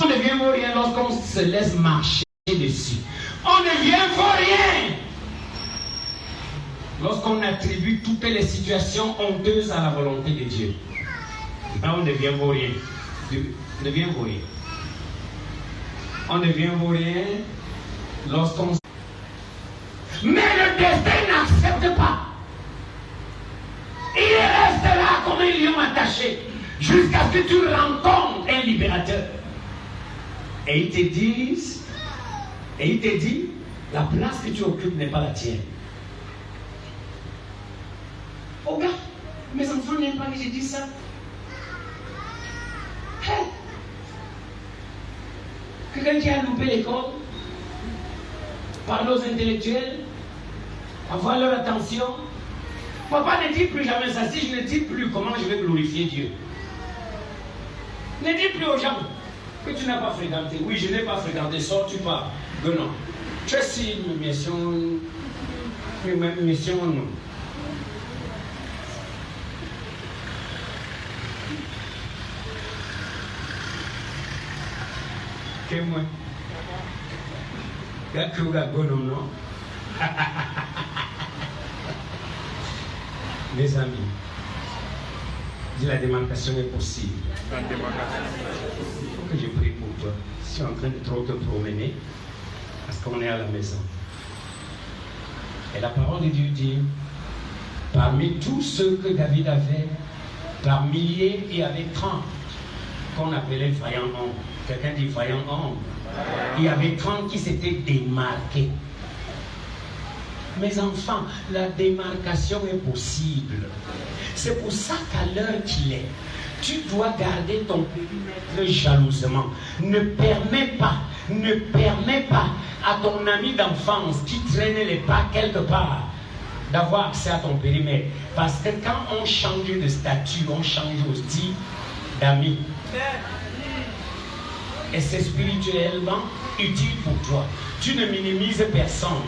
On devient vaurien lorsqu'on se laisse marcher dessus. On devient vaurien lorsqu'on attribue toutes les situations honteuses à la volonté de Dieu. Là, on devient vaurien. On devient vaurien. On devient vaurien lorsqu'on... Mais le destin n'accepte pas. Il reste là comme un lion attaché jusqu'à ce que tu rencontres un libérateur. Et il te dit, la place que tu occupes n'est pas la tienne. Oh gars, mes enfants n'aiment pas que j'ai dit ça. Hey. Quelqu'un qui a loupé l'école, parler aux intellectuels, avoir leur attention. Papa ne dit plus jamais ça. Si je ne dis plus comment je vais glorifier Dieu. Ne dis plus aux gens que tu n'as pas fréquenté. Oui, je n'ai pas fréquenté. Sors-tu pas? Que non. Tu es si une mission non. Que moi? Que non. Mes amis, la démarcation est possible. Il faut que je prie pour toi. Je suis en train de trop te promener parce qu'on est à la maison. Et la parole de Dieu dit, parmi tous ceux que David avait, par milliers et avec 30, qu'on appelait vaillants hommes. Quelqu'un dit vaillants hommes. Il y avait 30 qui s'étaient démarqués. Mes enfants, la démarcation est possible. C'est pour ça qu'à l'heure qu'il est, tu dois garder ton périmètre jalousement. Ne permets pas à ton ami d'enfance qui traînait les pas quelque part d'avoir accès à ton périmètre. Parce que quand on change de statut, on change aussi d'amis. Et c'est spirituellement utile pour toi. Tu ne minimises personne.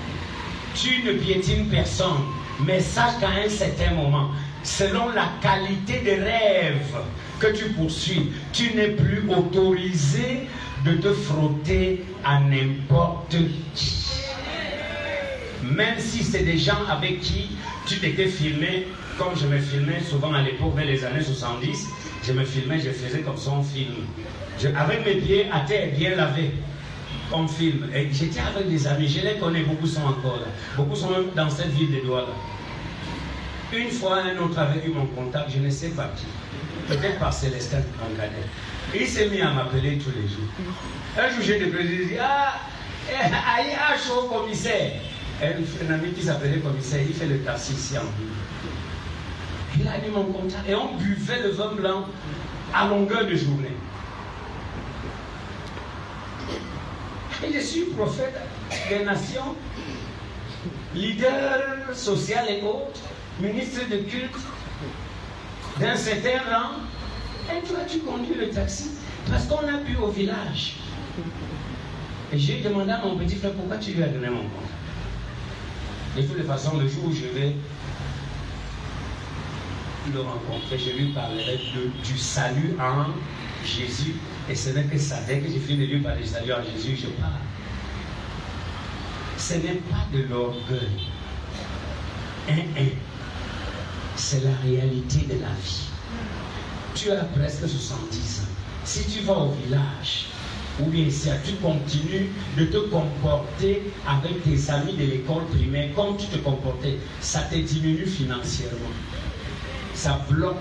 Tu ne piétines personne, mais sache qu'à un certain moment, selon la qualité de rêve que tu poursuis, tu n'es plus autorisé de te frotter à n'importe qui. Même si c'est des gens avec qui tu t'étais filmé, comme je me filmais souvent à l'époque, vers les années 70, je me filmais, je faisais comme ça un film. Avec mes pieds à terre bien lavés. On filme. Et j'étais avec des amis, je les connais, beaucoup sont encore là. Beaucoup sont même dans cette ville de Douala. Une fois, un autre avait eu mon contact, je ne sais pas qui. Peut-être par Célestin en cadet. Il s'est mis à m'appeler tous les jours. Un jour, j'ai déplacé, il dit, ah, chaud commissaire. Un ami qui s'appelait commissaire, il fait le taxi ici en ville. Il a mis mon contact et on buvait le vin blanc à longueur de journée. Et je suis prophète des nations, leader social et autres, ministre de culte d'un certain rang. Et toi, tu conduis le taxi parce qu'on a bu au village. Et j'ai demandé à mon petit frère pourquoi tu lui as donné mon compte. De toute façon, le jour où je vais le rencontrer, je lui parlerai du salut en Jésus. Et ce n'est que ça. Dès que j'ai fini de lui parler du salut en Jésus, je parle. Ce n'est pas de l'orgueil. C'est la réalité de la vie. Tu as presque 70 ans. Si tu vas au village, ou bien si tu continues de te comporter avec tes amis de l'école primaire comme tu te comportais, ça te diminue financièrement. Ça bloque.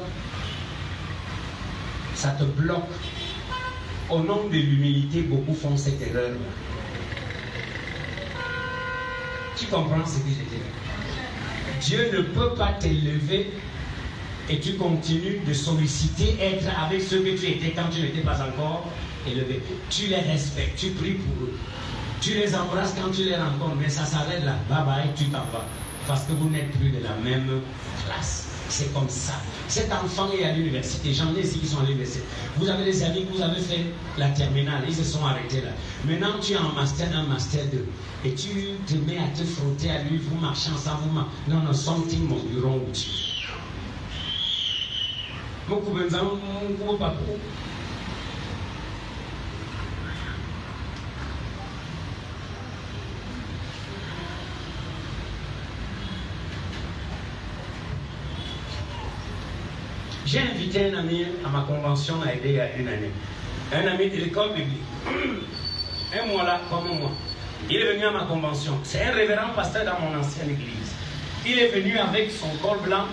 Ça te bloque. Au nom de l'humilité, beaucoup font cette erreur. Tu comprends ce que je dis? Dieu ne peut pas t'élever et tu continues de solliciter être avec ceux que tu étais quand tu n'étais pas encore élevé. Tu les respectes, tu pries pour eux. Tu les embrasses quand tu les rencontres, mais ça s'arrête là. Bye bye, tu t'en vas. parce que vous n'êtes plus de la même classe. C'est comme ça. Cet enfant est à l'université. J'en ai ici qui sont à l'université. Vous avez des amis que vous avez fait la terminale. Ils se sont arrêtés là. Maintenant, tu es en master 1, master 2. Et tu te mets à te frotter à lui. Vous marchez ensemble. Non, something must be wrong with you. J'ai invité un ami à ma convention à aider il y a une année. Un ami de l'école biblique. Un mois là, comme moi. Il est venu à ma convention. C'est un révérend pasteur dans mon ancienne église. Il est venu avec son col blanc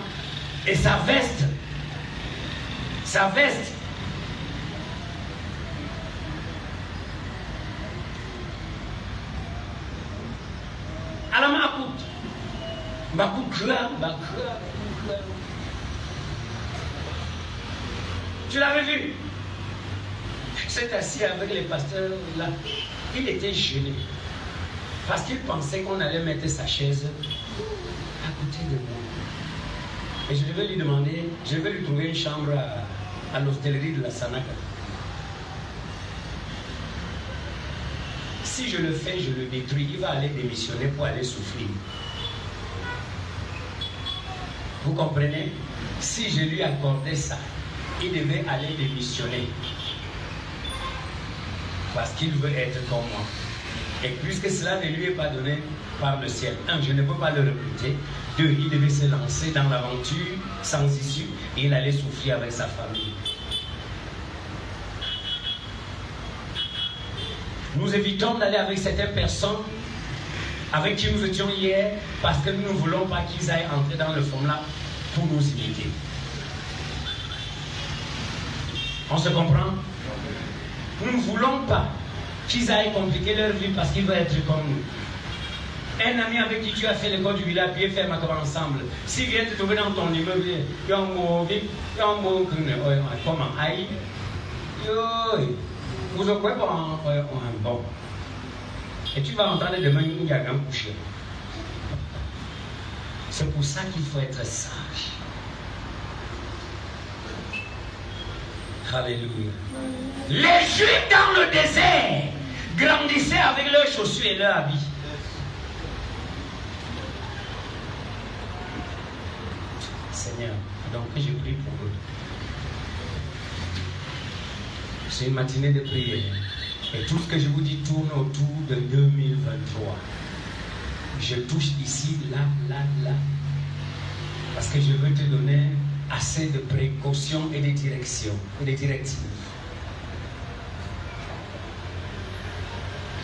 et sa veste. Sa veste. À la main tu l'avais vu? Il s'est assis avec les pasteurs là. Il était gêné. Parce qu'il pensait qu'on allait mettre sa chaise à côté de moi. Et je devais lui demander, je vais lui trouver une chambre à l'hostellerie de la Sanaka. Si je le fais, je le détruis. Il va aller démissionner pour aller souffrir. Vous comprenez? Si je lui accordais ça, il devait aller démissionner. Parce qu'il veut être comme moi. Et puisque cela ne lui est pas donné par le ciel, un, je ne peux pas le recruter. Deux, il devait se lancer dans l'aventure sans issue et il allait souffrir avec sa famille. Nous évitons d'aller avec certaines personnes avec qui nous étions hier parce que nous ne voulons pas qu'ils aillent entrer dans le format pour nous imiter. On se comprend? Nous ne voulons pas qu'ils aillent compliquer leur vie parce qu'ils veulent être comme nous. Un ami avec qui tu as fait l'école du village, bien fait ma ensemble. S'il vient te trouver dans ton immeuble, comment? Aïe. Vous avez bon. Et tu vas entendre demain une gagne coucher. C'est pour ça qu'il faut être sage. Alléluia. Les Juifs dans le désert grandissaient avec leurs chaussures et leurs habits. Seigneur, donc je prie pour eux. C'est une matinée de prière. Et tout ce que je vous dis tourne autour de 2023. Je touche ici, là. Parce que je veux te donner assez de précautions et de directions et de directives.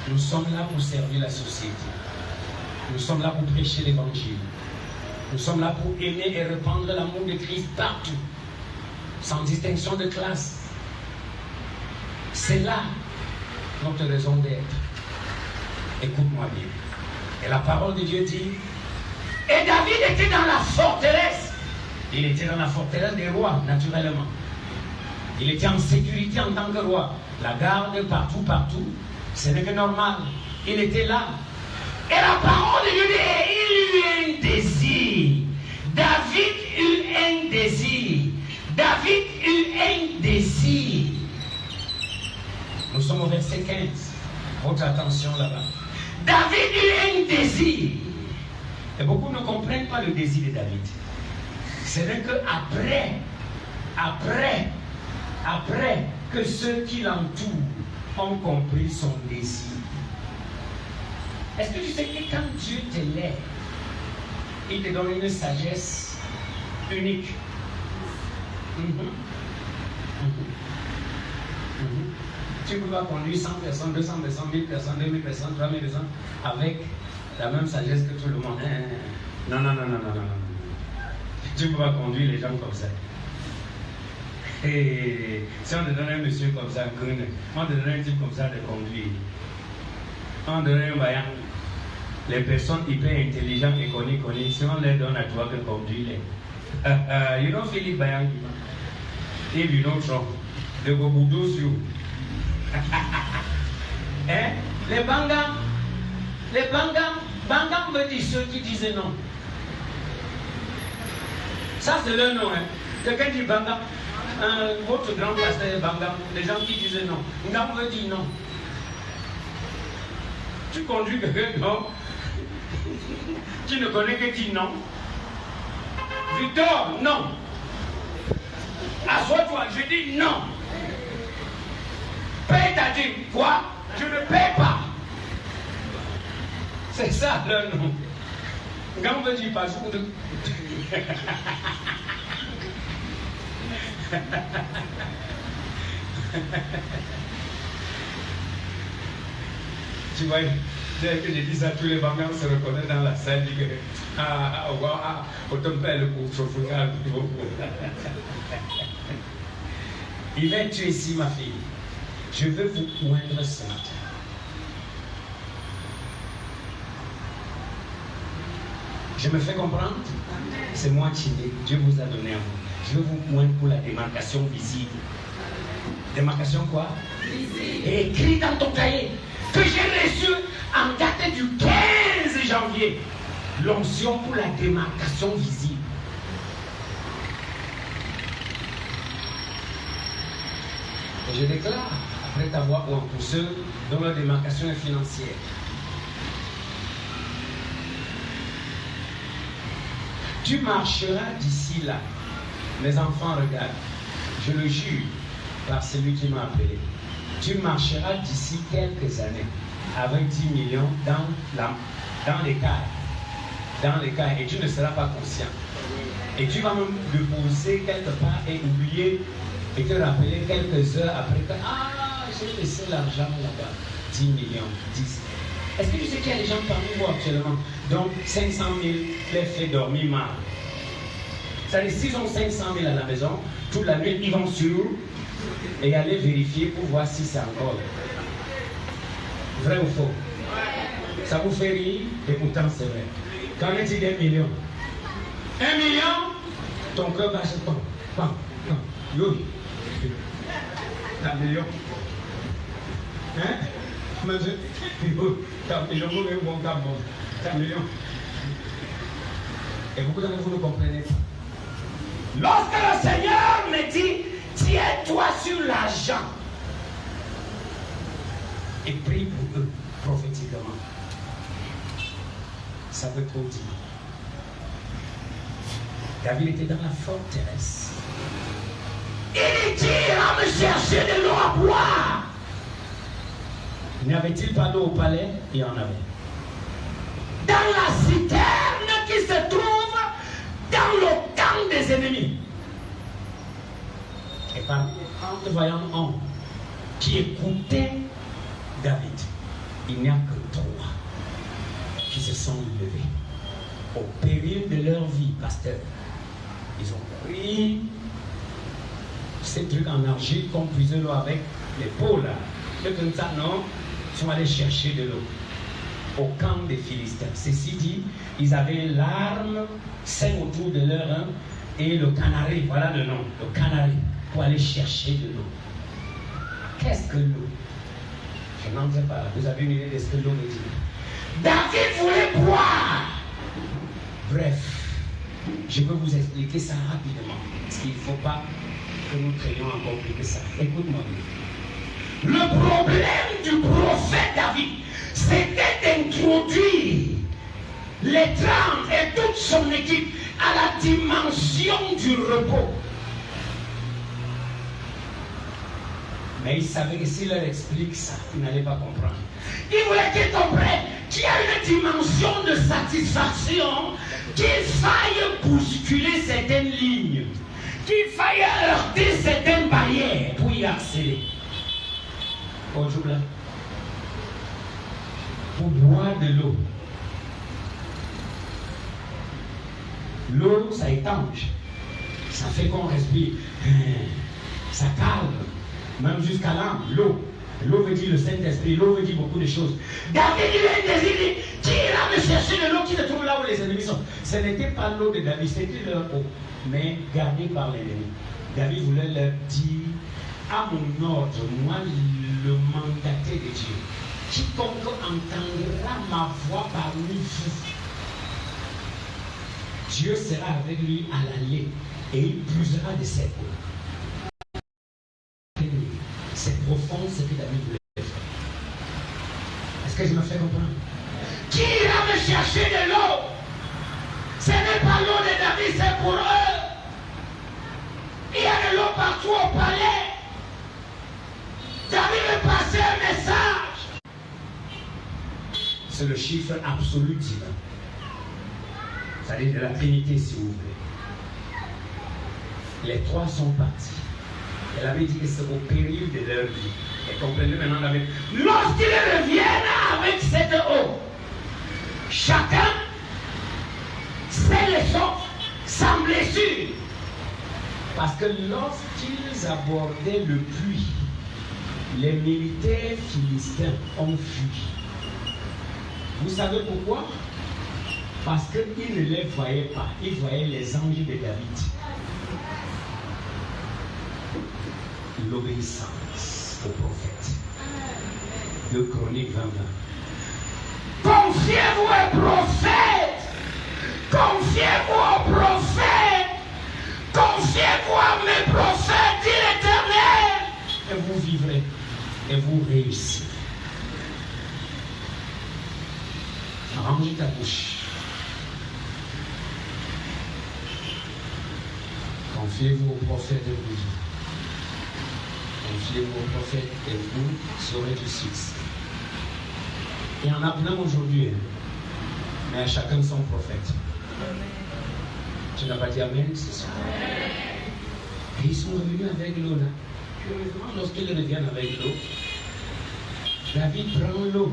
Nous sommes là pour servir la société. Nous sommes là pour prêcher l'évangile. Nous sommes là pour aimer et répandre l'amour de Christ partout, sans distinction de classe. C'est là notre raison d'être. Écoute-moi bien. Et la parole de Dieu dit, et David était dans la forteresse. Il était dans la forteresse des rois, naturellement. Il était en sécurité en tant que roi. La garde partout. Ce n'est que normal. Il était là. Et la parole de Dieu dit, il eut un désir. David eut un désir. David eut un désir. Nous sommes au verset 15. Votre attention là-bas. David eut un désir. Et beaucoup ne comprennent pas le désir de David. Ce n'est qu'après que ceux qui l'entourent ont compris son désir. Est-ce que tu sais que quand Dieu t'élève, il te donne une sagesse unique? Tu ne peux pas conduire 100 personnes, 200 personnes, 1000 personnes, 2000 personnes, 3000 personnes avec la même sagesse que tout le monde. Non. Tu ne peux pas conduire les gens comme ça. Et si on te donne un monsieur comme ça, on te donne un type comme ça de conduire, on te donne un vaillant, les personnes hyper intelligentes et connues, si on les donne à toi que conduire, you don't feel it, vaillant. If you don't try, they will bulldoze you. Les bangams veut dire ceux qui disent non. Ça, c'est leur nom. Hein. Quelqu'un dit Bangam. Votre grand pasteur est Bangam. Les gens qui disent non. Ngam veut dire non. Tu conduis quelqu'un, non. Tu ne connais que dire non. Victor, non. Assois-toi, je dis non. Paye ta dîme. Quoi? Je ne paye pas. C'est ça leur nom. Ngam veut dire pas jour de. Tu vois, dès que je dis ça, tous les Bangams se reconnaissent dans la salle. Disent que autant faire le contre-focal. Il va être ici, ma fille. Je veux vous oindre ce matin. Je me fais comprendre? C'est moi qui l'ai. Dieu vous a donné à vous. Je veux vous oindre pour la démarcation visible. Démarcation quoi? Visible. Et écris dans ton cahier que j'ai reçu en date du 15 janvier l'onction pour la démarcation visible. Et je déclare, après t'avoir ou pour ceux dont la démarcation est financière, tu marcheras d'ici là. Mes enfants, regardent. Je le jure par celui qui m'a appelé. Tu marcheras d'ici quelques années avec 10 millions dans les cas. Et tu ne seras pas conscient. Et tu vas même le poser quelque part et oublier et te rappeler quelques heures après que j'ai laissé l'argent là-bas. 10 millions, 10. Est-ce que tu sais qu'il y a des gens parmi vous actuellement donc 500 000 les fait dormir mal? C'est-à-dire, s'ils ont 500 000 à la maison, toute la nuit, ils vont sur et aller vérifier pour voir si c'est encore vrai ou faux. Ça vous fait rire, et pourtant c'est vrai. Quand on dit 1 million, 1 million, ton cœur va se pam. Yo, 1 million. Hein? Mais et beaucoup d'entre vous ne comprenez pas. Lorsque le Seigneur me dit, tiens-toi sur l'argent et prie pour eux prophétiquement, ça veut trop dire. David était dans la forteresse. Il dit à me chercher de l'eau à boire. N'y avait-il pas d'eau au palais? Il y en avait. Dans la citerne qui se trouve dans le camp des ennemis. Et parmi les 30 voyants hommes qui écoutaient David, il n'y a que 3 qui se sont levés au péril de leur vie, pasteur. Ils ont pris ces trucs en argile qu'on puisait l'eau avec les pots là. Et comme ça, non, ils sont allés chercher de l'eau au camp des Philistins. Ceci dit, ils avaient l'arme saine autour de leur main et le canari, voilà le nom, le canari, pour aller chercher de l'eau. Qu'est-ce que l'eau? Je n'en sais pas. Vous avez une idée de ce que l'eau veut dire? David voulait boire. Bref, je peux vous expliquer ça rapidement, parce qu'il ne faut pas que nous créions encore plus que ça. Écoute-moi bien. Le problème du prophète David, c'était d'introduire les 30 et toute son équipe à la dimension du repos. Mais il savait que s'il leur explique ça, ils n'allaient pas comprendre. Il voulait qu'ils comprennent qu'il y a une dimension de satisfaction, qu'il faille bousculer certaines lignes, qu'il faille heurter certaines barrières pour y accéder. Bonjour là. Pour boire de l'eau. L'eau, ça étanche. Ça fait qu'on respire. Ça calme. Même jusqu'à l'âme. L'eau. L'eau veut dire le Saint-Esprit. L'eau veut dire beaucoup de choses. David, il a un désir. Qui ira me chercher de l'eau qui se trouve là où les ennemis sont? Ce n'était pas l'eau de David, c'était leur eau. Mais gardée par l'ennemi. David voulait leur dire, à mon ordre, moi, le mandaté de Dieu, quiconque entendra ma voix parmi vous Dieu sera avec lui à l'aller et il puisera de cette eau. C'est profond ce que David voulait faire. Est-ce que je me fais comprendre? Qui ira me chercher de l'eau? Ce n'est pas l'eau de David, c'est pour eux. Il y a de l'eau partout au palais. David veut passer un message. C'est le chiffre absolu divin. C'est-à-dire de la Trinité, si vous voulez. Les trois sont partis. Elle avait dit que c'est au péril de leur vie. Et comprenez maintenant avec. Lorsqu'ils reviennent avec cette eau, chacun ses leçons, sans blessure. Parce que lorsqu'ils abordaient le puits, les militaires philistins ont fui. Vous savez pourquoi? Parce qu'ils ne les voyaient pas. Ils voyaient les anges de David. L'obéissance au prophète. 2 Chroniques 21. Confiez-vous au prophète. Confiez-vous au prophète. Confiez-vous à mes prophètes, dit l'Éternel. Et vous vivrez. Et vous réussirez. Range ta bouche. Confiez-vous au prophète de vous. Confiez-vous au prophète et vous serez du succès. Il y en a plein aujourd'hui, hein? Mais à chacun son prophète. Tu n'as pas dit Amen, c'est ça. Et ils sont revenus avec l'eau là. Curieusement, lorsqu'ils reviennent avec l'eau, David prend l'eau.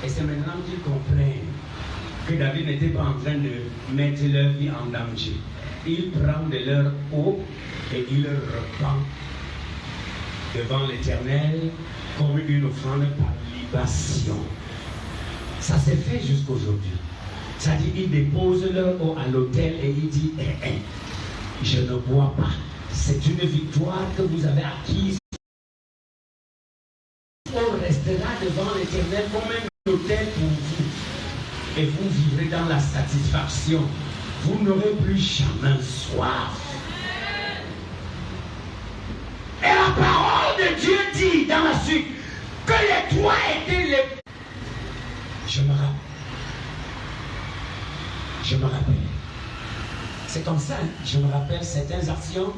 Et c'est maintenant qu'ils comprennent que David n'était pas en train de mettre leur vie en danger. Il prend de leur eau et il leur repent devant l'Éternel comme une offrande par libation. Ça s'est fait jusqu'aujourd'hui. C'est-à-dire, ils déposent leur eau à l'autel et il dit, je ne bois pas. C'est une victoire que vous avez acquise. On restera devant l'Éternel comme un autel pour vous. Et vous vivrez dans la satisfaction. Vous n'aurez plus jamais soif. Et la parole de Dieu dit dans la suite que les trois étaient les... Je me rappelle. C'est comme ça, hein? Je me rappelle certaines actions,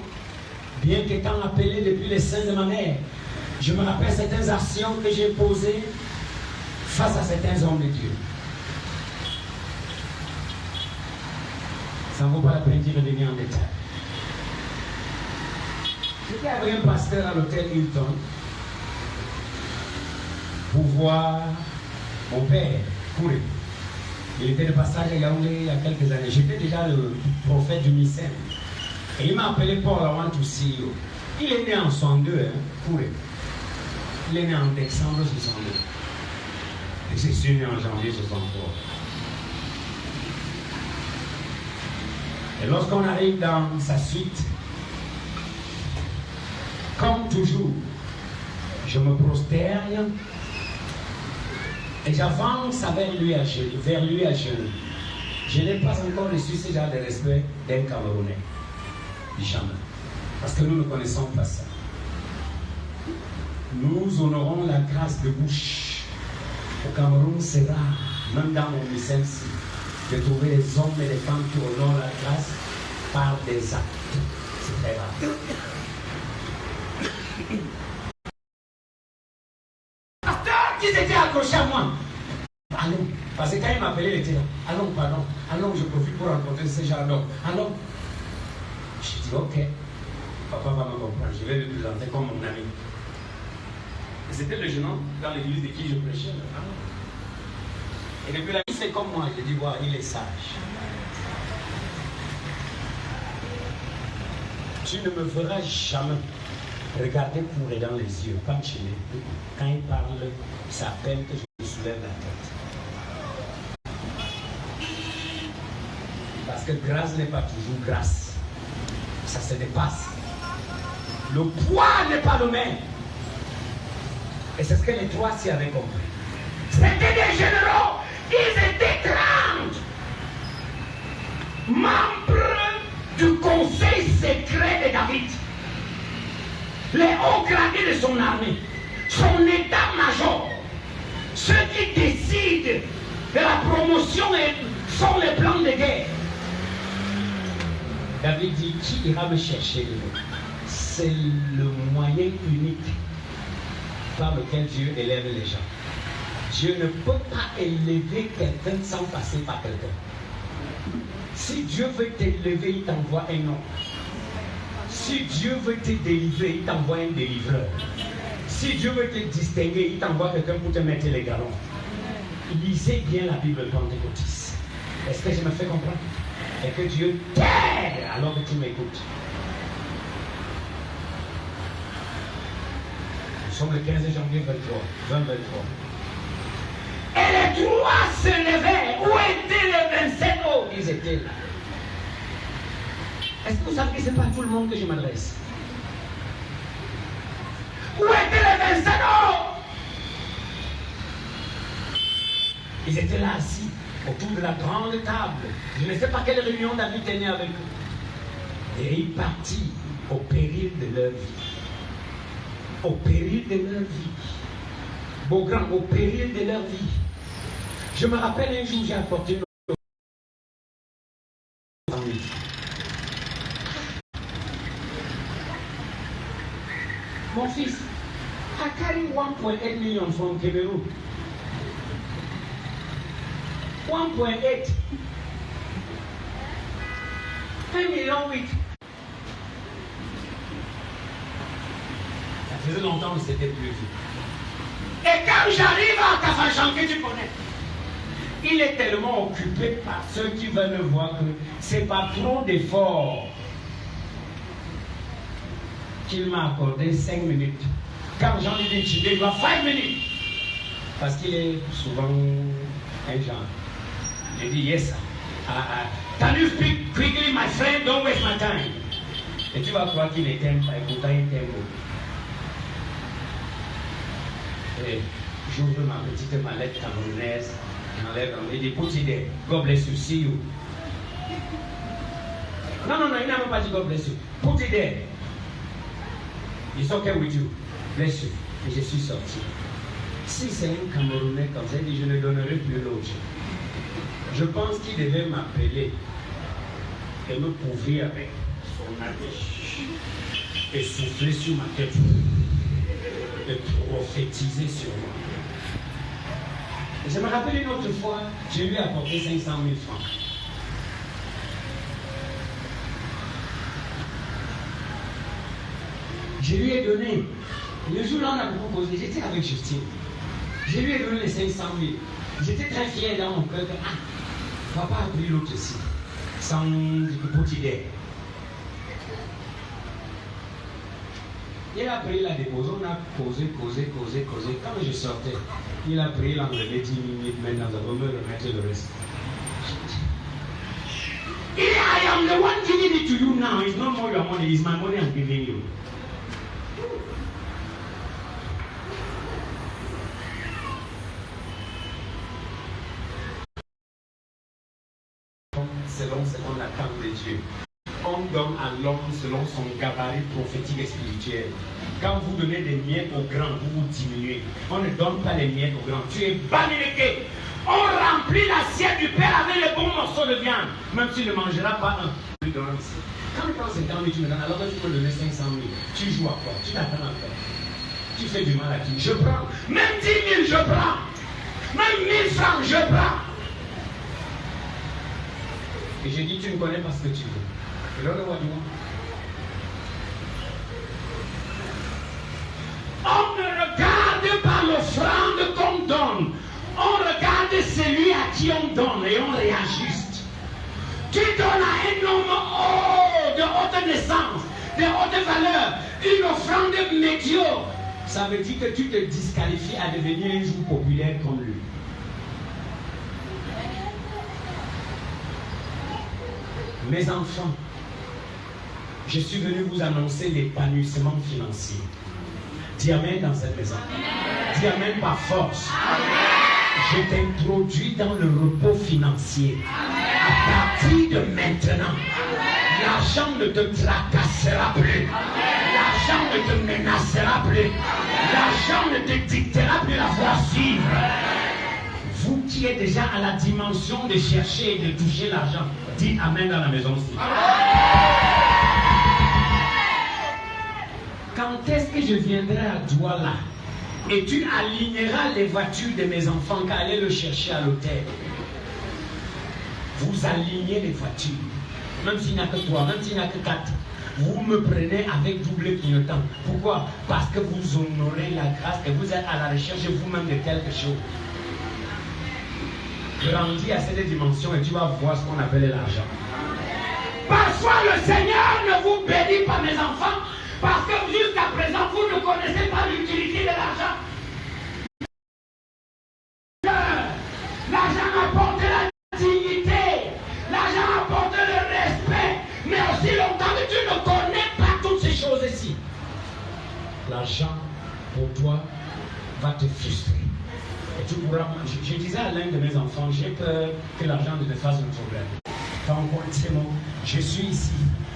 bien qu'étant appelé depuis les seins de ma mère. Je me rappelle certaines actions que j'ai posées face à certains hommes de Dieu. Ça ne vaut pas la peine d'y revenir en détail. J'étais avec un pasteur à l'hôtel Hilton pour voir mon père courir. Il était de passage à Yaoundé il y a quelques années. J'étais déjà le prophète du Missem. Et il m'a appelé Paul, I want to see you. Il est né en 62, hein, courir. Il est né en décembre 62. Et je suis né en janvier 63. Et lorsqu'on arrive dans sa suite, comme toujours, je me prosterne et j'avance vers lui à genoux. Je n'ai pas encore reçu ce genre de respect d'un Camerounais. Jamais. Parce que nous ne connaissons pas ça. Nous honorons la grâce de bouche. Au Cameroun, c'est rare, même dans mon mission, de trouver des hommes et des femmes qui honorent la grâce par des actes. C'est très rare. Qui s'était accroché à moi. Allons. Parce que quand il m'appelait, il était là. Allons, pardon. Allons, je profite pour rencontrer ces gens d'hommes. Allons. Je dis, ok. Papa va me comprendre. Je vais le présenter comme mon ami. Et c'était le jeune homme dans l'église de qui je prêchais. Et depuis là, il fait comme moi. Je dis, voilà, il est sage. Tu ne me feras jamais regarder courir dans les yeux, comme chez lui. Quand il parle, ça peine que je me soulève la tête. Parce que grâce n'est pas toujours grâce. Ça se dépasse. Le poids n'est pas le même. Et c'est ce que les trois s'y avaient compris. C'était des généraux. Ils étaient 30. membre du conseil secret de David, les hauts gradés de son armée, son état-major, ceux qui décident de la promotion et font les plans de guerre. David dit, qui ira me chercher de nous? C'est le moyen unique par lequel Dieu élève les gens. Dieu ne peut pas élever quelqu'un sans passer par quelqu'un. Si Dieu veut t'élever, il t'envoie un homme. Si Dieu veut te délivrer, il t'envoie un délivreur. Si Dieu veut te distinguer, il t'envoie quelqu'un pour te mettre les galons. Lisez bien la Bible pentecôtiste. Est-ce que je me fais comprendre? Et que Dieu t'aide alors que tu m'écoutes. Nous sommes le 15 janvier 2023. Et les trois se levaient. Où étaient les 27 autres? Ils étaient là. Est-ce que vous savez que ce n'est pas à tout le monde que je m'adresse? Où étaient les 27 autres? Ils étaient là assis autour de la grande table. Je ne sais pas quelle réunion David tenait avec eux. Et ils partirent au péril de leur vie. Au péril de leur vie. Beau grand, au péril de leur vie. Je me rappelle un jour, j'ai apporté une mon fils, I carry 1.8 million from Cameroon. 1.8. 1,8 million. Ça faisait longtemps que c'était plus vu. Et quand j'arrive à Kafachan, que tu connais, il est tellement occupé par ceux qui veulent le voir que c'est pas trop d'efforts qu'il m'a accordé 5 minutes. Quand j'en ai dit, il doit 5 minutes. Parce qu'il est souvent un genre. J'ai dit, yes, can you speak quickly, my friend? Don't waste my time. Et tu vas croire qu'il est t'aime pas, écoutant il t'aime beaucoup. Et j'ouvre ma petite mallette camerounaise, j'enlève, il dit, put it there, God bless you, see you. Non, il n'a même pas dit God bless you. Put it there. It's okay with you. Bless you. Et je suis sorti. Si c'est un Camerounais comme ça, il dit, je ne donnerai plus l'autre. Je pense qu'il devait m'appeler et me couvrir avec son habit et souffler sur ma tête et prophétiser sur moi. Et je me rappelle une autre fois, je lui ai apporté 500 000 francs. Je lui ai donné. Le jour-là, on a beaucoup causé. J'étais avec Justine. Je lui ai donné les 500 000. J'étais très fier dans mon cœur que papa a pris l'autre ici, sans petit idée. Il a pris la dépose, on a causé. Quand je sortais, il a pris l'enlevé 10 minutes, maintenant ça va me remettre le reste. I am the one giving it to you now. It's not more your money, it's my money I'm giving you. Selon l'attente de Dieu. On donne à l'homme selon son gabarit prophétique et spirituel. Quand vous donnez des miettes aux grands, vous vous diminuez. On ne donne pas les miettes aux grands. Tu es banniqué. On remplit l'assiette du Père avec les bons morceaux de viande. Même s'il ne mangera pas un. Quand tu prends 50 000, tu me donnes, alors que tu peux donner 500 000. Tu joues à quoi? Tu t'attends à quoi? Tu fais du mal à qui? Je prends. Même 10 000, je prends. Même 1000 francs, je prends. Et j'ai dit, tu ne connais pas ce que tu veux. Et là, what you want? On ne regarde pas l'offrande qu'on donne. On regarde celui à qui on donne et on réajuste. Tu donnes à un homme de haute naissance, de haute valeur, une offrande médiocre. Ça veut dire que tu te disqualifies à devenir un jour populaire comme lui. Mes enfants, je suis venu vous annoncer l'épanouissement financier. Dis amen dans cette maison. Dis amen par force. Je t'introduis dans le repos financier. À partir de maintenant, l'argent ne te tracassera plus. L'argent ne te menacera plus. L'argent ne te dictera plus la voie à suivre. Vous qui êtes déjà à la dimension de chercher et de toucher l'argent, dites Amen dans la maison aussi. Quand est-ce que je viendrai à Douala et tu aligneras les voitures de mes enfants qu'à aller le chercher à l'hôtel? Vous alignez les voitures, même s'il n'y a que 3, même s'il n'y a que 4. Vous me prenez avec double clignotant. Pourquoi? Parce que vous honorez la grâce et vous êtes à la recherche vous-même de quelque chose. Grandis à cette dimension et tu vas voir ce qu'on appelle l'argent. Parfois le Seigneur ne vous bénit pas, mes enfants, parce que jusqu'à présent vous ne connaissez pas l'utilité de l'argent. L'argent apporte la dignité, l'argent apporte le respect, mais aussi longtemps que tu ne connais pas toutes ces choses ici, l'argent pour toi va te frustrer. Et tu pourras, je disais à l'un de mes enfants, j'ai peur que l'argent ne te fasse un problème. Quand on dit, je suis ici.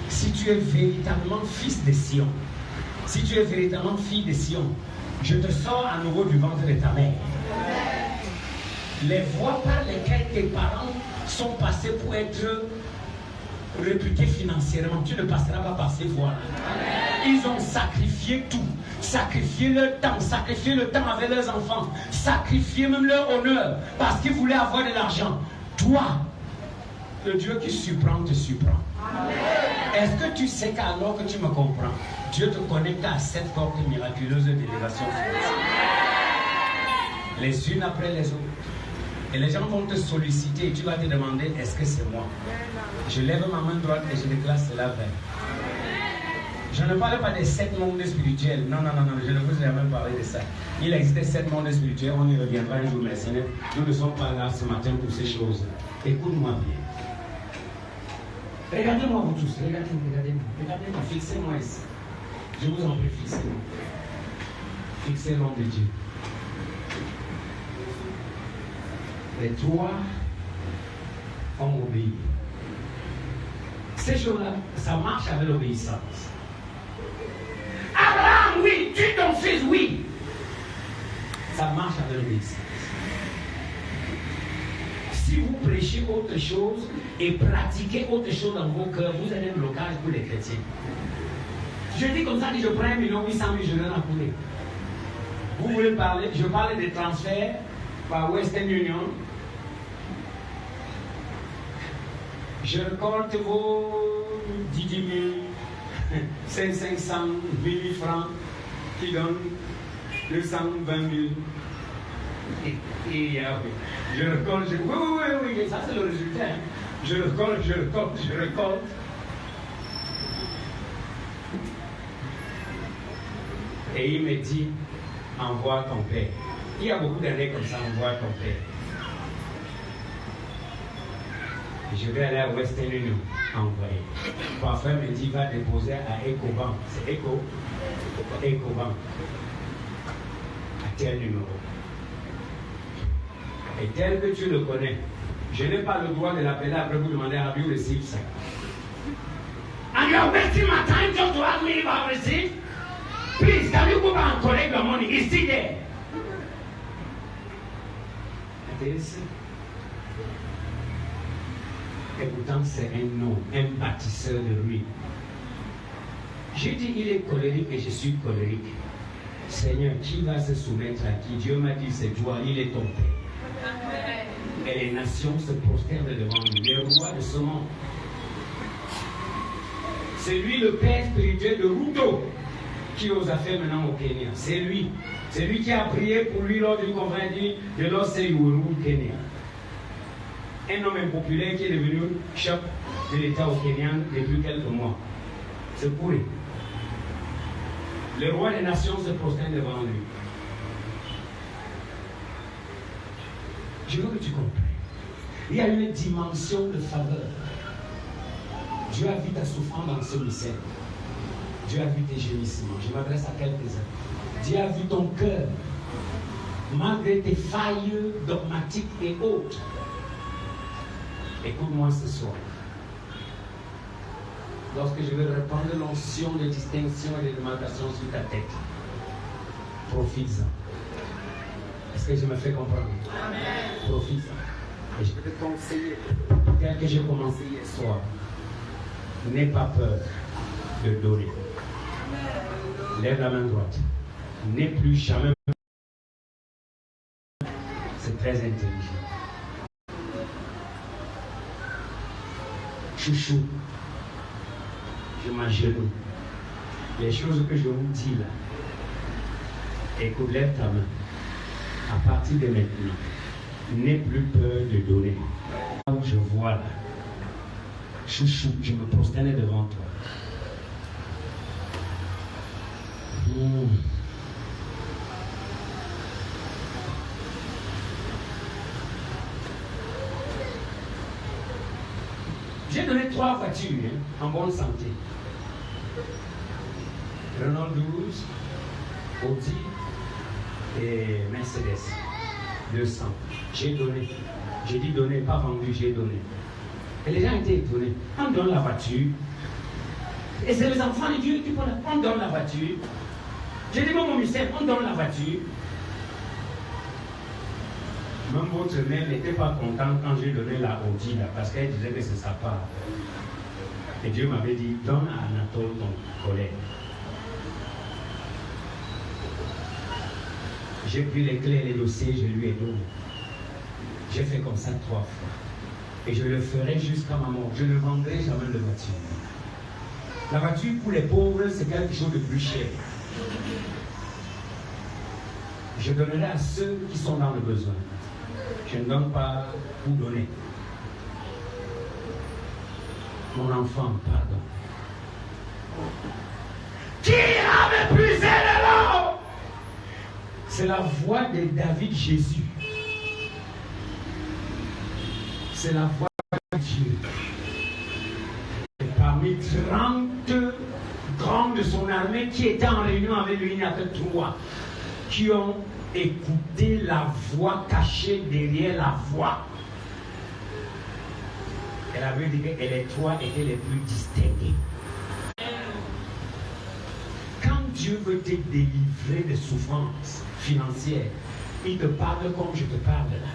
Si tu es véritablement fils de Sion, si tu es véritablement fille de Sion, je te sors à nouveau du ventre de ta mère. Les voies par lesquelles tes parents sont passés pour être réputés financièrement, tu ne passeras pas par ces voies-là. Ils ont sacrifié tout, sacrifié leur temps, sacrifié le temps avec leurs enfants, sacrifié même leur honneur parce qu'ils voulaient avoir de l'argent. Toi, le Dieu qui surprend te surprend. Est-ce que tu sais qu'alors que tu me comprends, Dieu te connecte à cette porte miraculeuse d'élévation financière, les unes après les autres. Et les gens vont te solliciter et tu vas te demander, est-ce que c'est moi? Je lève ma main droite et je déclare cela vers. Je ne parle pas des 7 mondes spirituels. Non, je ne vous ai jamais parlé de ça. Il existe 7 mondes spirituels, on y reviendra un jour, mais Seigneur, nous ne sommes pas là ce matin pour ces choses. Écoute-moi bien. Regardez-moi vous tous, regardez-moi, fixez-moi ici. Je vous en prie, fixez-moi. Fixez l'homme de Dieu. Les 3 ont obéi. Ces choses-là, ça marche avec l'obéissance. Abraham, oui, tue ton fils, oui. Ça marche avec l'obéissance. Si vous prêchez autre chose et pratiquez autre chose dans vos cœurs, vous avez un blocage pour les chrétiens. Je dis comme ça que je prends 1 800 000, je donne à couler. Vous voulez parler? Je parle des transferts par Western Union. Je récolte vos 10 000, 500, 8 000 francs qui donnent 220 000. Et je récolte, oui, ça c'est le résultat. Hein. Je récolte. Et il me dit, envoie ton père. Il y a beaucoup d'années comme ça, envoie ton père. Je vais aller à Western Union, envoyer. Parfois, il me dit, va déposer à EcoBank. C'est EcoBank. À tel numéro. Et tel que tu le connais, je n'ai pas le droit de l'appeler après vous demander à you receive ça. And you are wasting my time just to ask me if I receive? Please, can you go back and collect your money? It's still there. Intéressant. Et pourtant, c'est un homme, un bâtisseur de ruines. J'ai dit, il est colérique et je suis colérique. Seigneur, qui va se soumettre à qui? Dieu m'a dit, c'est toi, il est ton père. Et les nations se prosternent devant lui, les rois de ce monde. C'est lui le père spirituel de Ruto qui ose faire maintenant au Kenya. C'est lui. C'est lui qui a prié pour lui lors d'une conférence de l'Océan Kenya. Un homme impopulaire qui est devenu chef de l'État au Kenya depuis quelques mois. C'est pour lui. Le roi des nations se prosterne devant lui. Je veux que tu comprennes. Il y a une dimension de faveur. Dieu a vu ta souffrance dans ce mystère. Dieu a vu tes gémissements. Je m'adresse à quelques-uns. Dieu a vu ton cœur. Malgré tes failles dogmatiques et autres. Écoute-moi ce soir. Lorsque je vais répandre l'onction de distinction et de démarcation sur ta tête, profite-en. Est-ce que je me fais comprendre? Amen. Profite-en. Et je vais te conseiller, tel que j'ai commencé hier soir, n'aie pas peur de donner. Lève la main droite. N'aie plus jamais peur. C'est très intelligent. Chouchou, je m'agenouille. Les choses que je vous dis là, écoute, lève ta main. À partir de maintenant, n'aie plus peur de donner. Là où je vois là, chouchou, je me prosterne devant toi. J'ai donné 3 voitures en bonne santé. Renault 12, Audi et Mercedes 200. J'ai donné. J'ai dit donner, pas vendu, j'ai donné. Et les gens étaient étonnés. On donne la voiture. Et c'est les enfants de Dieu qui font la... On donne la voiture. J'ai dit, mon ministère, on donne la voiture. Même votre mère n'était pas contente quand j'ai donné la Audi là, parce qu'elle disait que c'est sa part. Et Dieu m'avait dit, donne à Anatole ton collègue. J'ai pris les clés et les dossiers, je lui ai donné. J'ai fait comme ça 3 fois. Et je le ferai jusqu'à ma mort. Je ne vendrai jamais de voiture. La voiture pour les pauvres, c'est quelque chose de plus cher. Je donnerai à ceux qui sont dans le besoin. Je ne donne pas pour donner. Mon enfant, pardon. Qui ira m'épuiser de l'eau? C'est la voix de David Jésus. C'est la voix de Dieu. Et parmi 30 grands de son armée qui étaient en réunion avec lui, il n'y a que 3 qui ont écouté la voix cachée derrière la voix. Elle avait dit que les 3 étaient les plus distingués. Quand Dieu veut te délivrer de souffrances financières, il te parle comme je te parle là.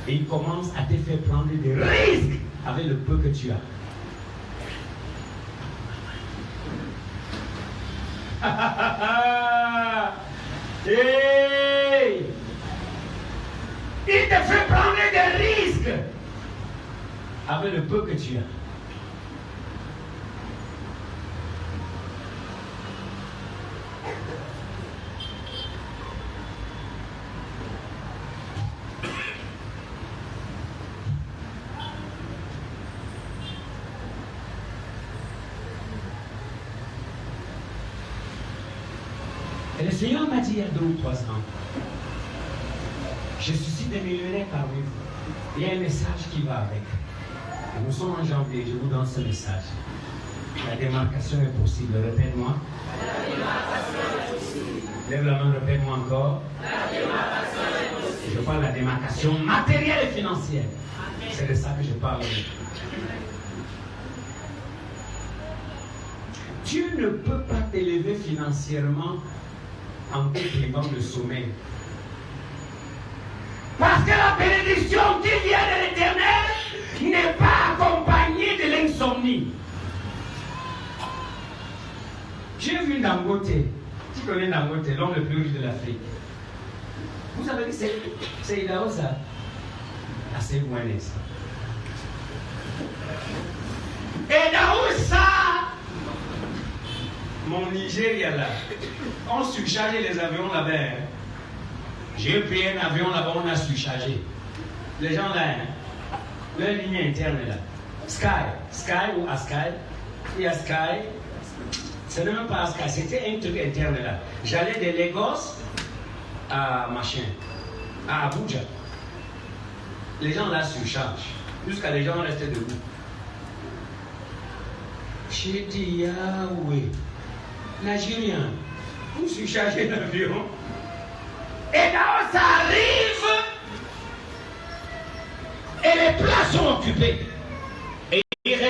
Et il commence à te faire prendre des risques avec le peu que tu as. Hey! Il te fait prendre des risques avec le peu que tu as. Et le Seigneur m'a dit il y a 2 ou 3 ans, je suscite des millionnaires parmi vous. Il y a un message qui va avec. Et nous sommes en janvier, je vous donne ce message. La démarcation est possible. Répète-moi. La démarcation est possible. Lève la main, répète-moi encore. La démarcation est possible. Je parle de la démarcation matérielle et financière. C'est de ça que je parle. Dieu ne peut pas t'élever financièrement en te privant de sommeil. Parce que la bénédiction qui vient de l'Éternel n'est pas accompagnée de l'insomnie. J'ai vu Dangote. Tu connais Dangote, l'homme le plus riche de l'Afrique. Vous savez que c'est Idaho ça. Assez loin ça. Et Idaho ça. Mon Nigeria là, on surchargeait les avions là-bas. J'ai pris un avion là-bas, on a surchargé. Les gens là, leur ligne interne là. Sky ou Asky. Il y a Sky. Ce n'est même pas Asky, c'était un truc interne là. J'allais de Lagos à machin, à Abuja. Les gens là surchargent. Jusqu'à les gens restaient debout. J'ai dit Yahweh. Nigérien, vous surchargez l'avion. Et là, ça arrive. Et les places sont occupées.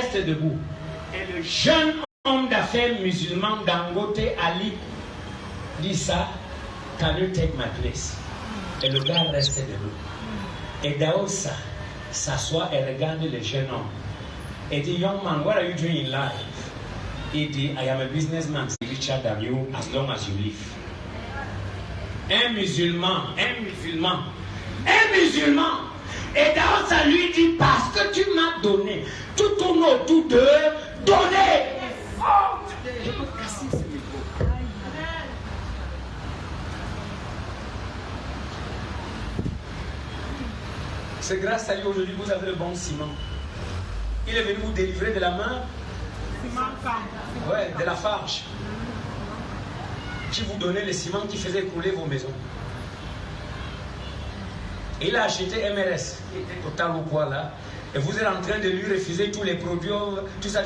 reste debout. Et le jeune homme d'affaires musulman Dangote Ali dit ça, can you take my place? Et le gars reste debout. Et Daoussa s'assoit et regarde le jeune homme. Et dit, young man, what are you doing in life? Il dit, I am a businessman, richer than you as long as you live. Un musulman. Et Daoussa lui dit, parce que tu m'as donné, tout tourne autour de donner. Oh, je peux casser ce micro. C'est grâce à lui aujourd'hui que vous avez le bon ciment. Il est venu vous délivrer de la main. Ouais, de la farge. Qui vous donnait le ciment qui faisait couler vos maisons. Il a acheté MRS, qui était total ou quoi là. Et vous êtes en train de lui refuser tous les produits, tout ça.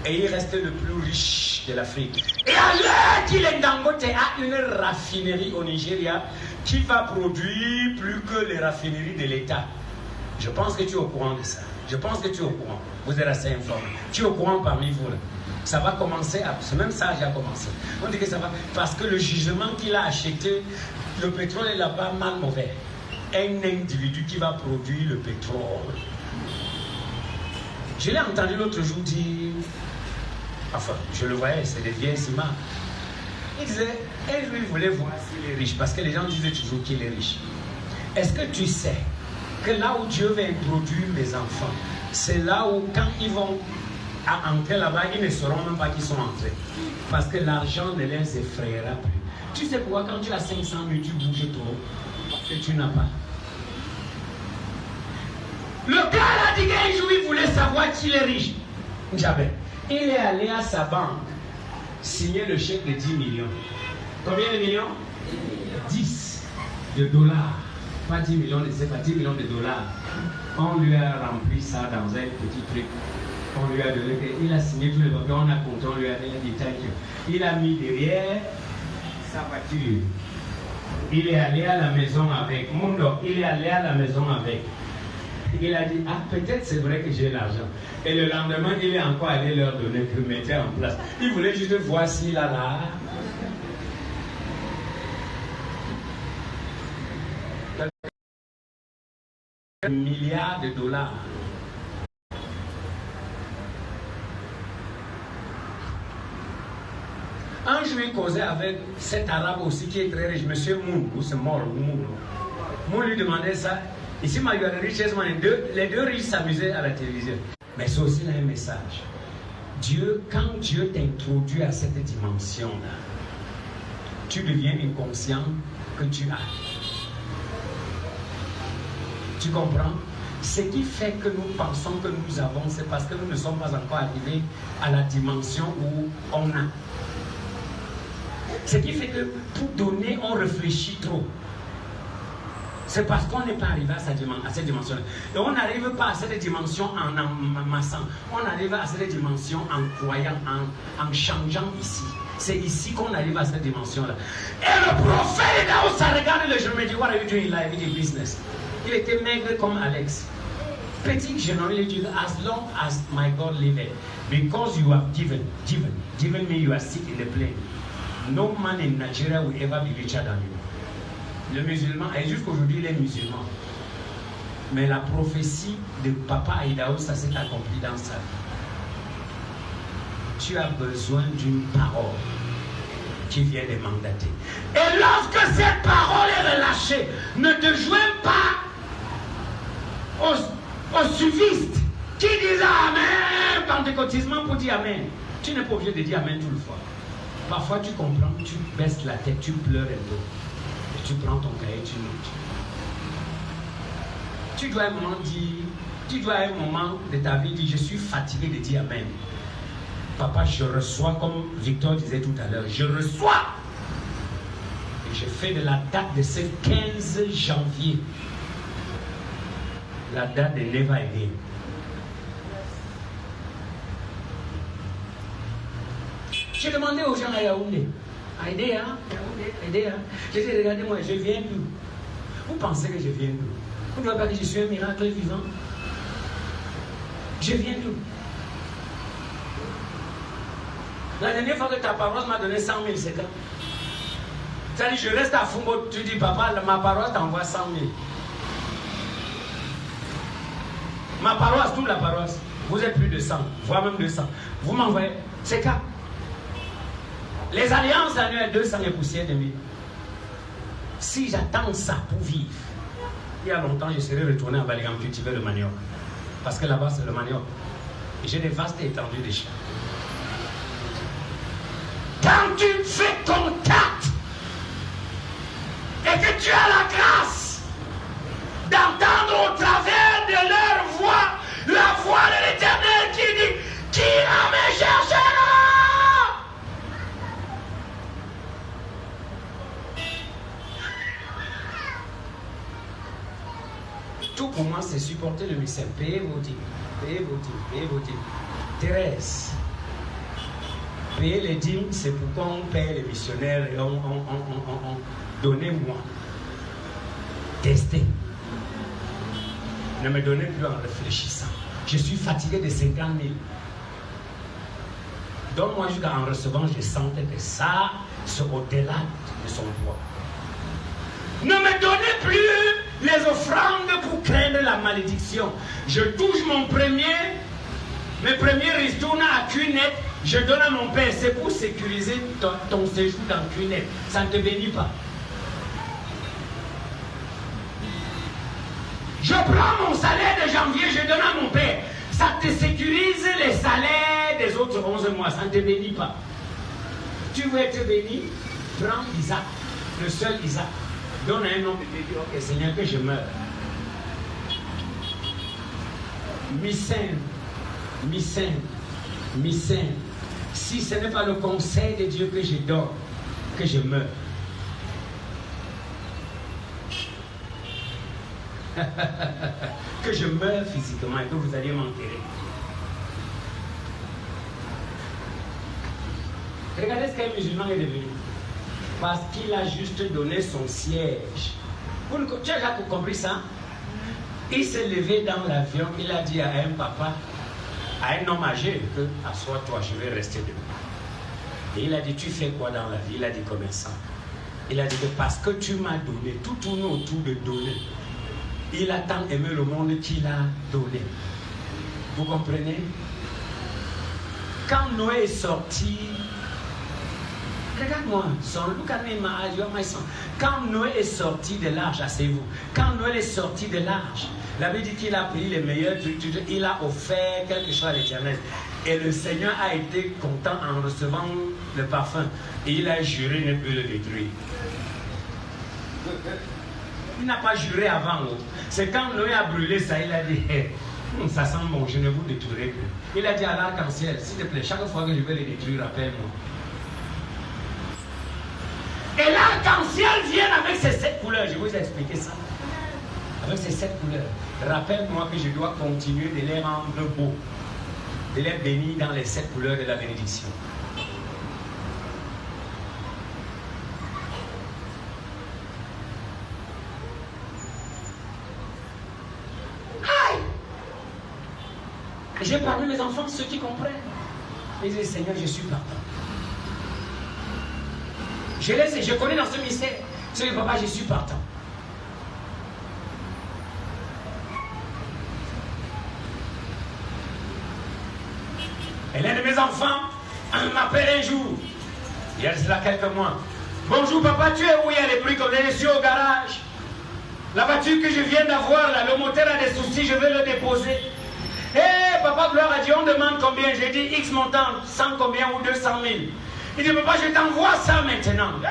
Et il reste le plus riche de l'Afrique. Et à l'heure qu'il est Dangote a une raffinerie au Nigeria qui va produire plus que les raffineries de l'État. Je pense que tu es au courant de ça. Je pense que tu es au courant. Vous êtes assez informé. Tu es au courant parmi vous là. Ça va commencer, ce même ça a commencé. On dit que ça va, parce que le jugement qu'il a acheté, le pétrole est là-bas mal mauvais. Un individu qui va produire le pétrole. Je l'ai entendu l'autre jour dire, enfin, je le voyais, c'est des vieilles images. Il disait, et lui, il voulait voir s'il est riche, parce que les gens disaient toujours qu'il est riche. Est-ce que tu sais que là où Dieu va introduire mes enfants, c'est là où, quand ils vont entrer là-bas, ils ne sauront même pas qu'ils sont entrés. Parce que l'argent ne les effrayera plus. Tu sais pourquoi, quand tu as 500 000, tu bouges trop? Parce que tu n'as pas. Le gars a dit qu'un jour, il voulait savoir s'il est riche. Jamais. Il est allé à sa banque signer le chèque de 10 millions. Combien de millions? 10 de dollars. Pas 10 millions, c'est pas 10 millions de dollars. On lui a rempli ça dans un petit truc. On lui a donné, il a signé tous les papiers, on a compté, on lui a dit thank you. Il a mis derrière sa voiture. Il est allé à la maison avec. Mundo, il est allé à la maison avec. Il a dit, ah, peut-être c'est vrai que j'ai l'argent. Et le lendemain, il est encore allé leur donner que mettez en place. Il voulait juste voir s'il a là. Milliards de dollars. Un jour, il causait avec cet arabe aussi qui est très riche, monsieur Moun, ou c'est mort, Moun lui demandait ça. Ici, il y a des richesses, les deux riches s'amusaient à la télévision. Mais c'est aussi là un message. Dieu, quand Dieu t'introduit à cette dimension-là, tu deviens inconscient que tu as. Tu comprends? Ce qui fait que nous pensons que nous avons, c'est parce que nous ne sommes pas encore arrivés à la dimension où on a. Ce qui fait que pour donner, on réfléchit trop. C'est parce qu'on n'est pas arrivé à cette dimension-là. Et on n'arrive pas à cette dimension en amassant. On arrive à cette dimension en croyant, en changeant ici. C'est ici qu'on arrive à cette dimension-là. Et le prophète Daoussa regarde le jeune, il dit, what are you doing in life? Il dit, business. Il était maigre comme Alex. Petit jeune homme, il dit, as long as my God liveth, because you have given me, you are sick in the plane. No man in Nigeria will ever be richer than you. Le musulman, et jusqu'aujourd'hui, il est musulman. Mais la prophétie de Papa Aïdaou, ça s'est accompli dans sa vie. Tu as besoin d'une parole qui vient de mandater. Et lorsque cette parole est relâchée, ne te joins pas aux suivistes qui disent Amen, pentecôtisme pour dire Amen. Tu n'es pas obligé de dire Amen tout le fois. Parfois tu comprends, tu baisses la tête, tu pleures un peu. Et tu prends ton cahier, tu notes. Tu dois à un moment dire, tu dois à un moment de ta vie dire, je suis fatigué de dire Amen. Papa, je reçois, comme Victor disait tout à l'heure, je reçois. Et je fais de la date de ce 15 janvier, la date de Never Again. J'ai demandé aux gens à Yaoundé, Aïdé, j'ai dit, regardez-moi, je viens d'où? Vous pensez que je viens d'où? Vous ne voyez pas que je suis un miracle vivant? Je viens d'où? La dernière fois que ta paroisse m'a donné 100 000, c'est quand? Ça dit, je reste à Fumbo, tu dis, papa, ma paroisse t'envoie 100 000. Ma paroisse, toute la paroisse, vous êtes plus de 100, voire même 200. Vous m'envoyez, c'est quand? Les alliances annuelles, 200 et poussières de 1000. Si j'attends ça pour vivre, il y a longtemps, je serais retourné en Baligam cultiver le manioc. Parce que là-bas, c'est le manioc. Et j'ai des vastes étendues de champs. Quand tu fais contact et que tu as la grâce d'entendre au travers de leur voix la voix de l'Éternel qui dit, qui ira me chercher? Tout pour moi, c'est supporter le mystère. Payez vos dîmes, payez vos dîmes, payez vos dîmes. Thérèse, payer les dîmes, c'est pourquoi on paye les missionnaires et on donnez-moi. Testez. Ne me donnez plus en réfléchissant. Je suis fatigué de 50 000. Donne-moi jusqu'en recevant, je sentais que ça, c'est au-delà de son poids. Ne me donnez plus les offrandes pour craindre la malédiction. Je touche mes premiers ristournes à Cunet, je donne à mon père. C'est pour sécuriser ton séjour dans Cunet. Ça ne te bénit pas. Je prends mon salaire de janvier, je donne à mon père. Ça te sécurise les salaires des autres 11 mois. Ça ne te bénit pas. Tu veux être béni? Prends Isaac, le seul Isaac. Donne un nom et dis, ok Seigneur, que je meure. Mi-saint. Si ce n'est pas le conseil de Dieu que je donne, que je meurs. Que je meurs physiquement et que vous alliez m'enterrer. Regardez ce qu'un musulman est devenu. Parce qu'il a juste donné son siège. Tu as déjà compris ça? Il s'est levé dans l'avion, il a dit à un papa, à un homme âgé, que assois-toi, je vais rester debout. Et il a dit, tu fais quoi dans la vie? Il a dit, commerçant. Il a dit que parce que tu m'as donné, tout tourne autour de donner. Il a tant aimé le monde qu'il a donné. Vous comprenez? Quand Noé est sorti, regarde-moi, quand Noé est sorti de l'arche, asseyez-vous. Quand Noé est sorti de l'arche, la Bible dit qu'il a pris les meilleurs trucs, il a offert quelque chose à l'Éternel. Et le Seigneur a été content en recevant le parfum. Et il a juré ne plus le détruire. Il n'a pas juré avant. C'est quand Noé a brûlé ça, il a dit, hey, ça sent bon, je ne vous détruirai plus. Il a dit à l'arc-en-ciel, s'il te plaît, chaque fois que je vais les détruire, rappelle-moi. Et l'arc-en-ciel vient avec ses 7 couleurs. Je vous ai expliqué ça. Avec ces 7 couleurs. Rappelle-moi que je dois continuer de les rendre beaux. De les bénir dans les 7 couleurs de la bénédiction. Aïe! J'ai parlé à mes enfants, ceux qui comprennent. Ils disent, Seigneur, je suis partant. Je connais dans ce mystère. Je dis, papa, je suis partant. Et l'un de mes enfants m'appelle un jour. Il y a cela quelques mois. Bonjour papa, tu es où? Il y a les bruits comme je suis au garage. La voiture que je viens d'avoir, là, le moteur a des soucis, je vais le déposer. Hé, papa, gloire à Dieu, on demande combien? J'ai dit X montant, 100 combien ou 200 000. Il dit, papa, je t'envoie ça maintenant. Ah!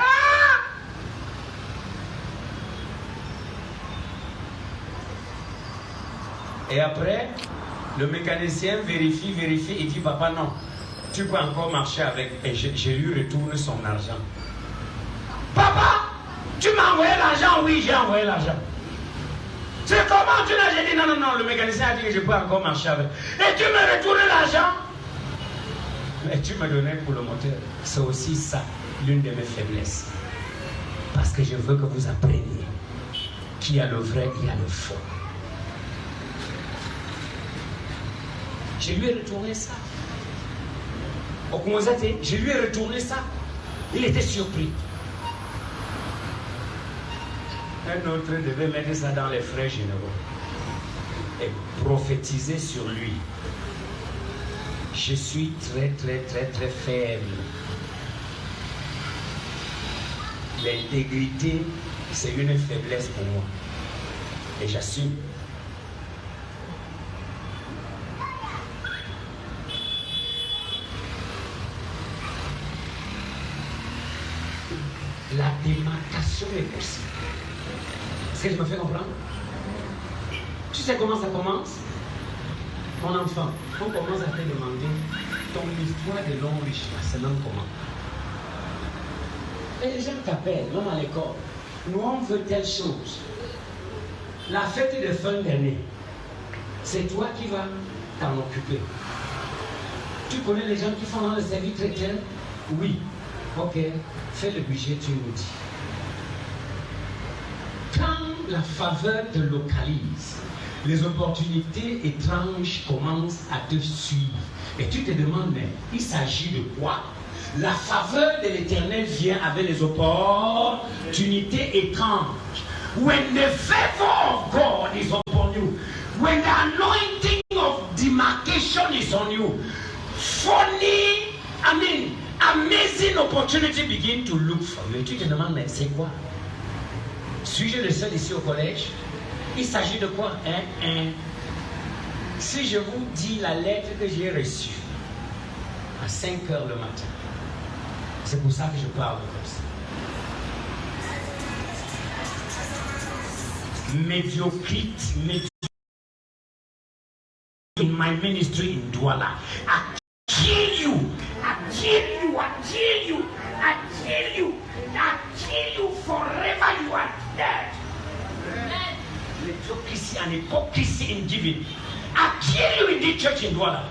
Et après, le mécanicien vérifie, il dit, papa, non, tu peux encore marcher avec. Et je lui retourne son argent. Papa, tu m'as envoyé l'argent? Oui, j'ai envoyé l'argent. C'est comment tu l'as? J'ai dit, non, le mécanicien a dit que je peux encore marcher avec. Et tu me retournes l'argent? Mais tu me donnais pour le moteur. C'est aussi ça, l'une de mes faiblesses. Parce que je veux que vous appreniez qu'il y a le vrai, il y a le faux. Je lui ai retourné ça. Je lui ai retourné ça. Il était surpris. Un autre devait mettre ça dans les frais généraux et prophétiser sur lui. Je suis très, très, très, très faible. L'intégrité, c'est une faiblesse pour moi. Et j'assume. La démarcation est possible. Est-ce que je me fais comprendre? Tu sais comment ça commence? Mon enfant, on commence à te demander ton histoire de long riche, c'est même comment? Et les gens t'appellent, même à l'école. Nous, on veut telle chose. La fête de fin d'année, c'est toi qui vas t'en occuper. Tu connais les gens qui font dans le service chrétien? Oui. Ok, fais le budget, tu nous dis. Quand la faveur te localise, les opportunités étranges commencent à te suivre. Et tu te demandes, mais il s'agit de quoi? La faveur de l'Éternel vient avec les opportunités étranges. When the favor of God is upon you, when the anointing of demarcation is on you, amazing opportunity begin to look for you. Et tu te demandes, mais c'est quoi? Suis-je le seul ici au collège? Il s'agit de quoi? Si je vous dis la lettre que j'ai reçue à 5 heures le matin, c'est pour ça que je parle comme ça. Mediocrity in my ministry in Douala. I kill you. I kill you. I kill you. I kill you. I kill you forever. You are dead. Mediocrity and hypocrisy in giving. I kill you in this church in Douala.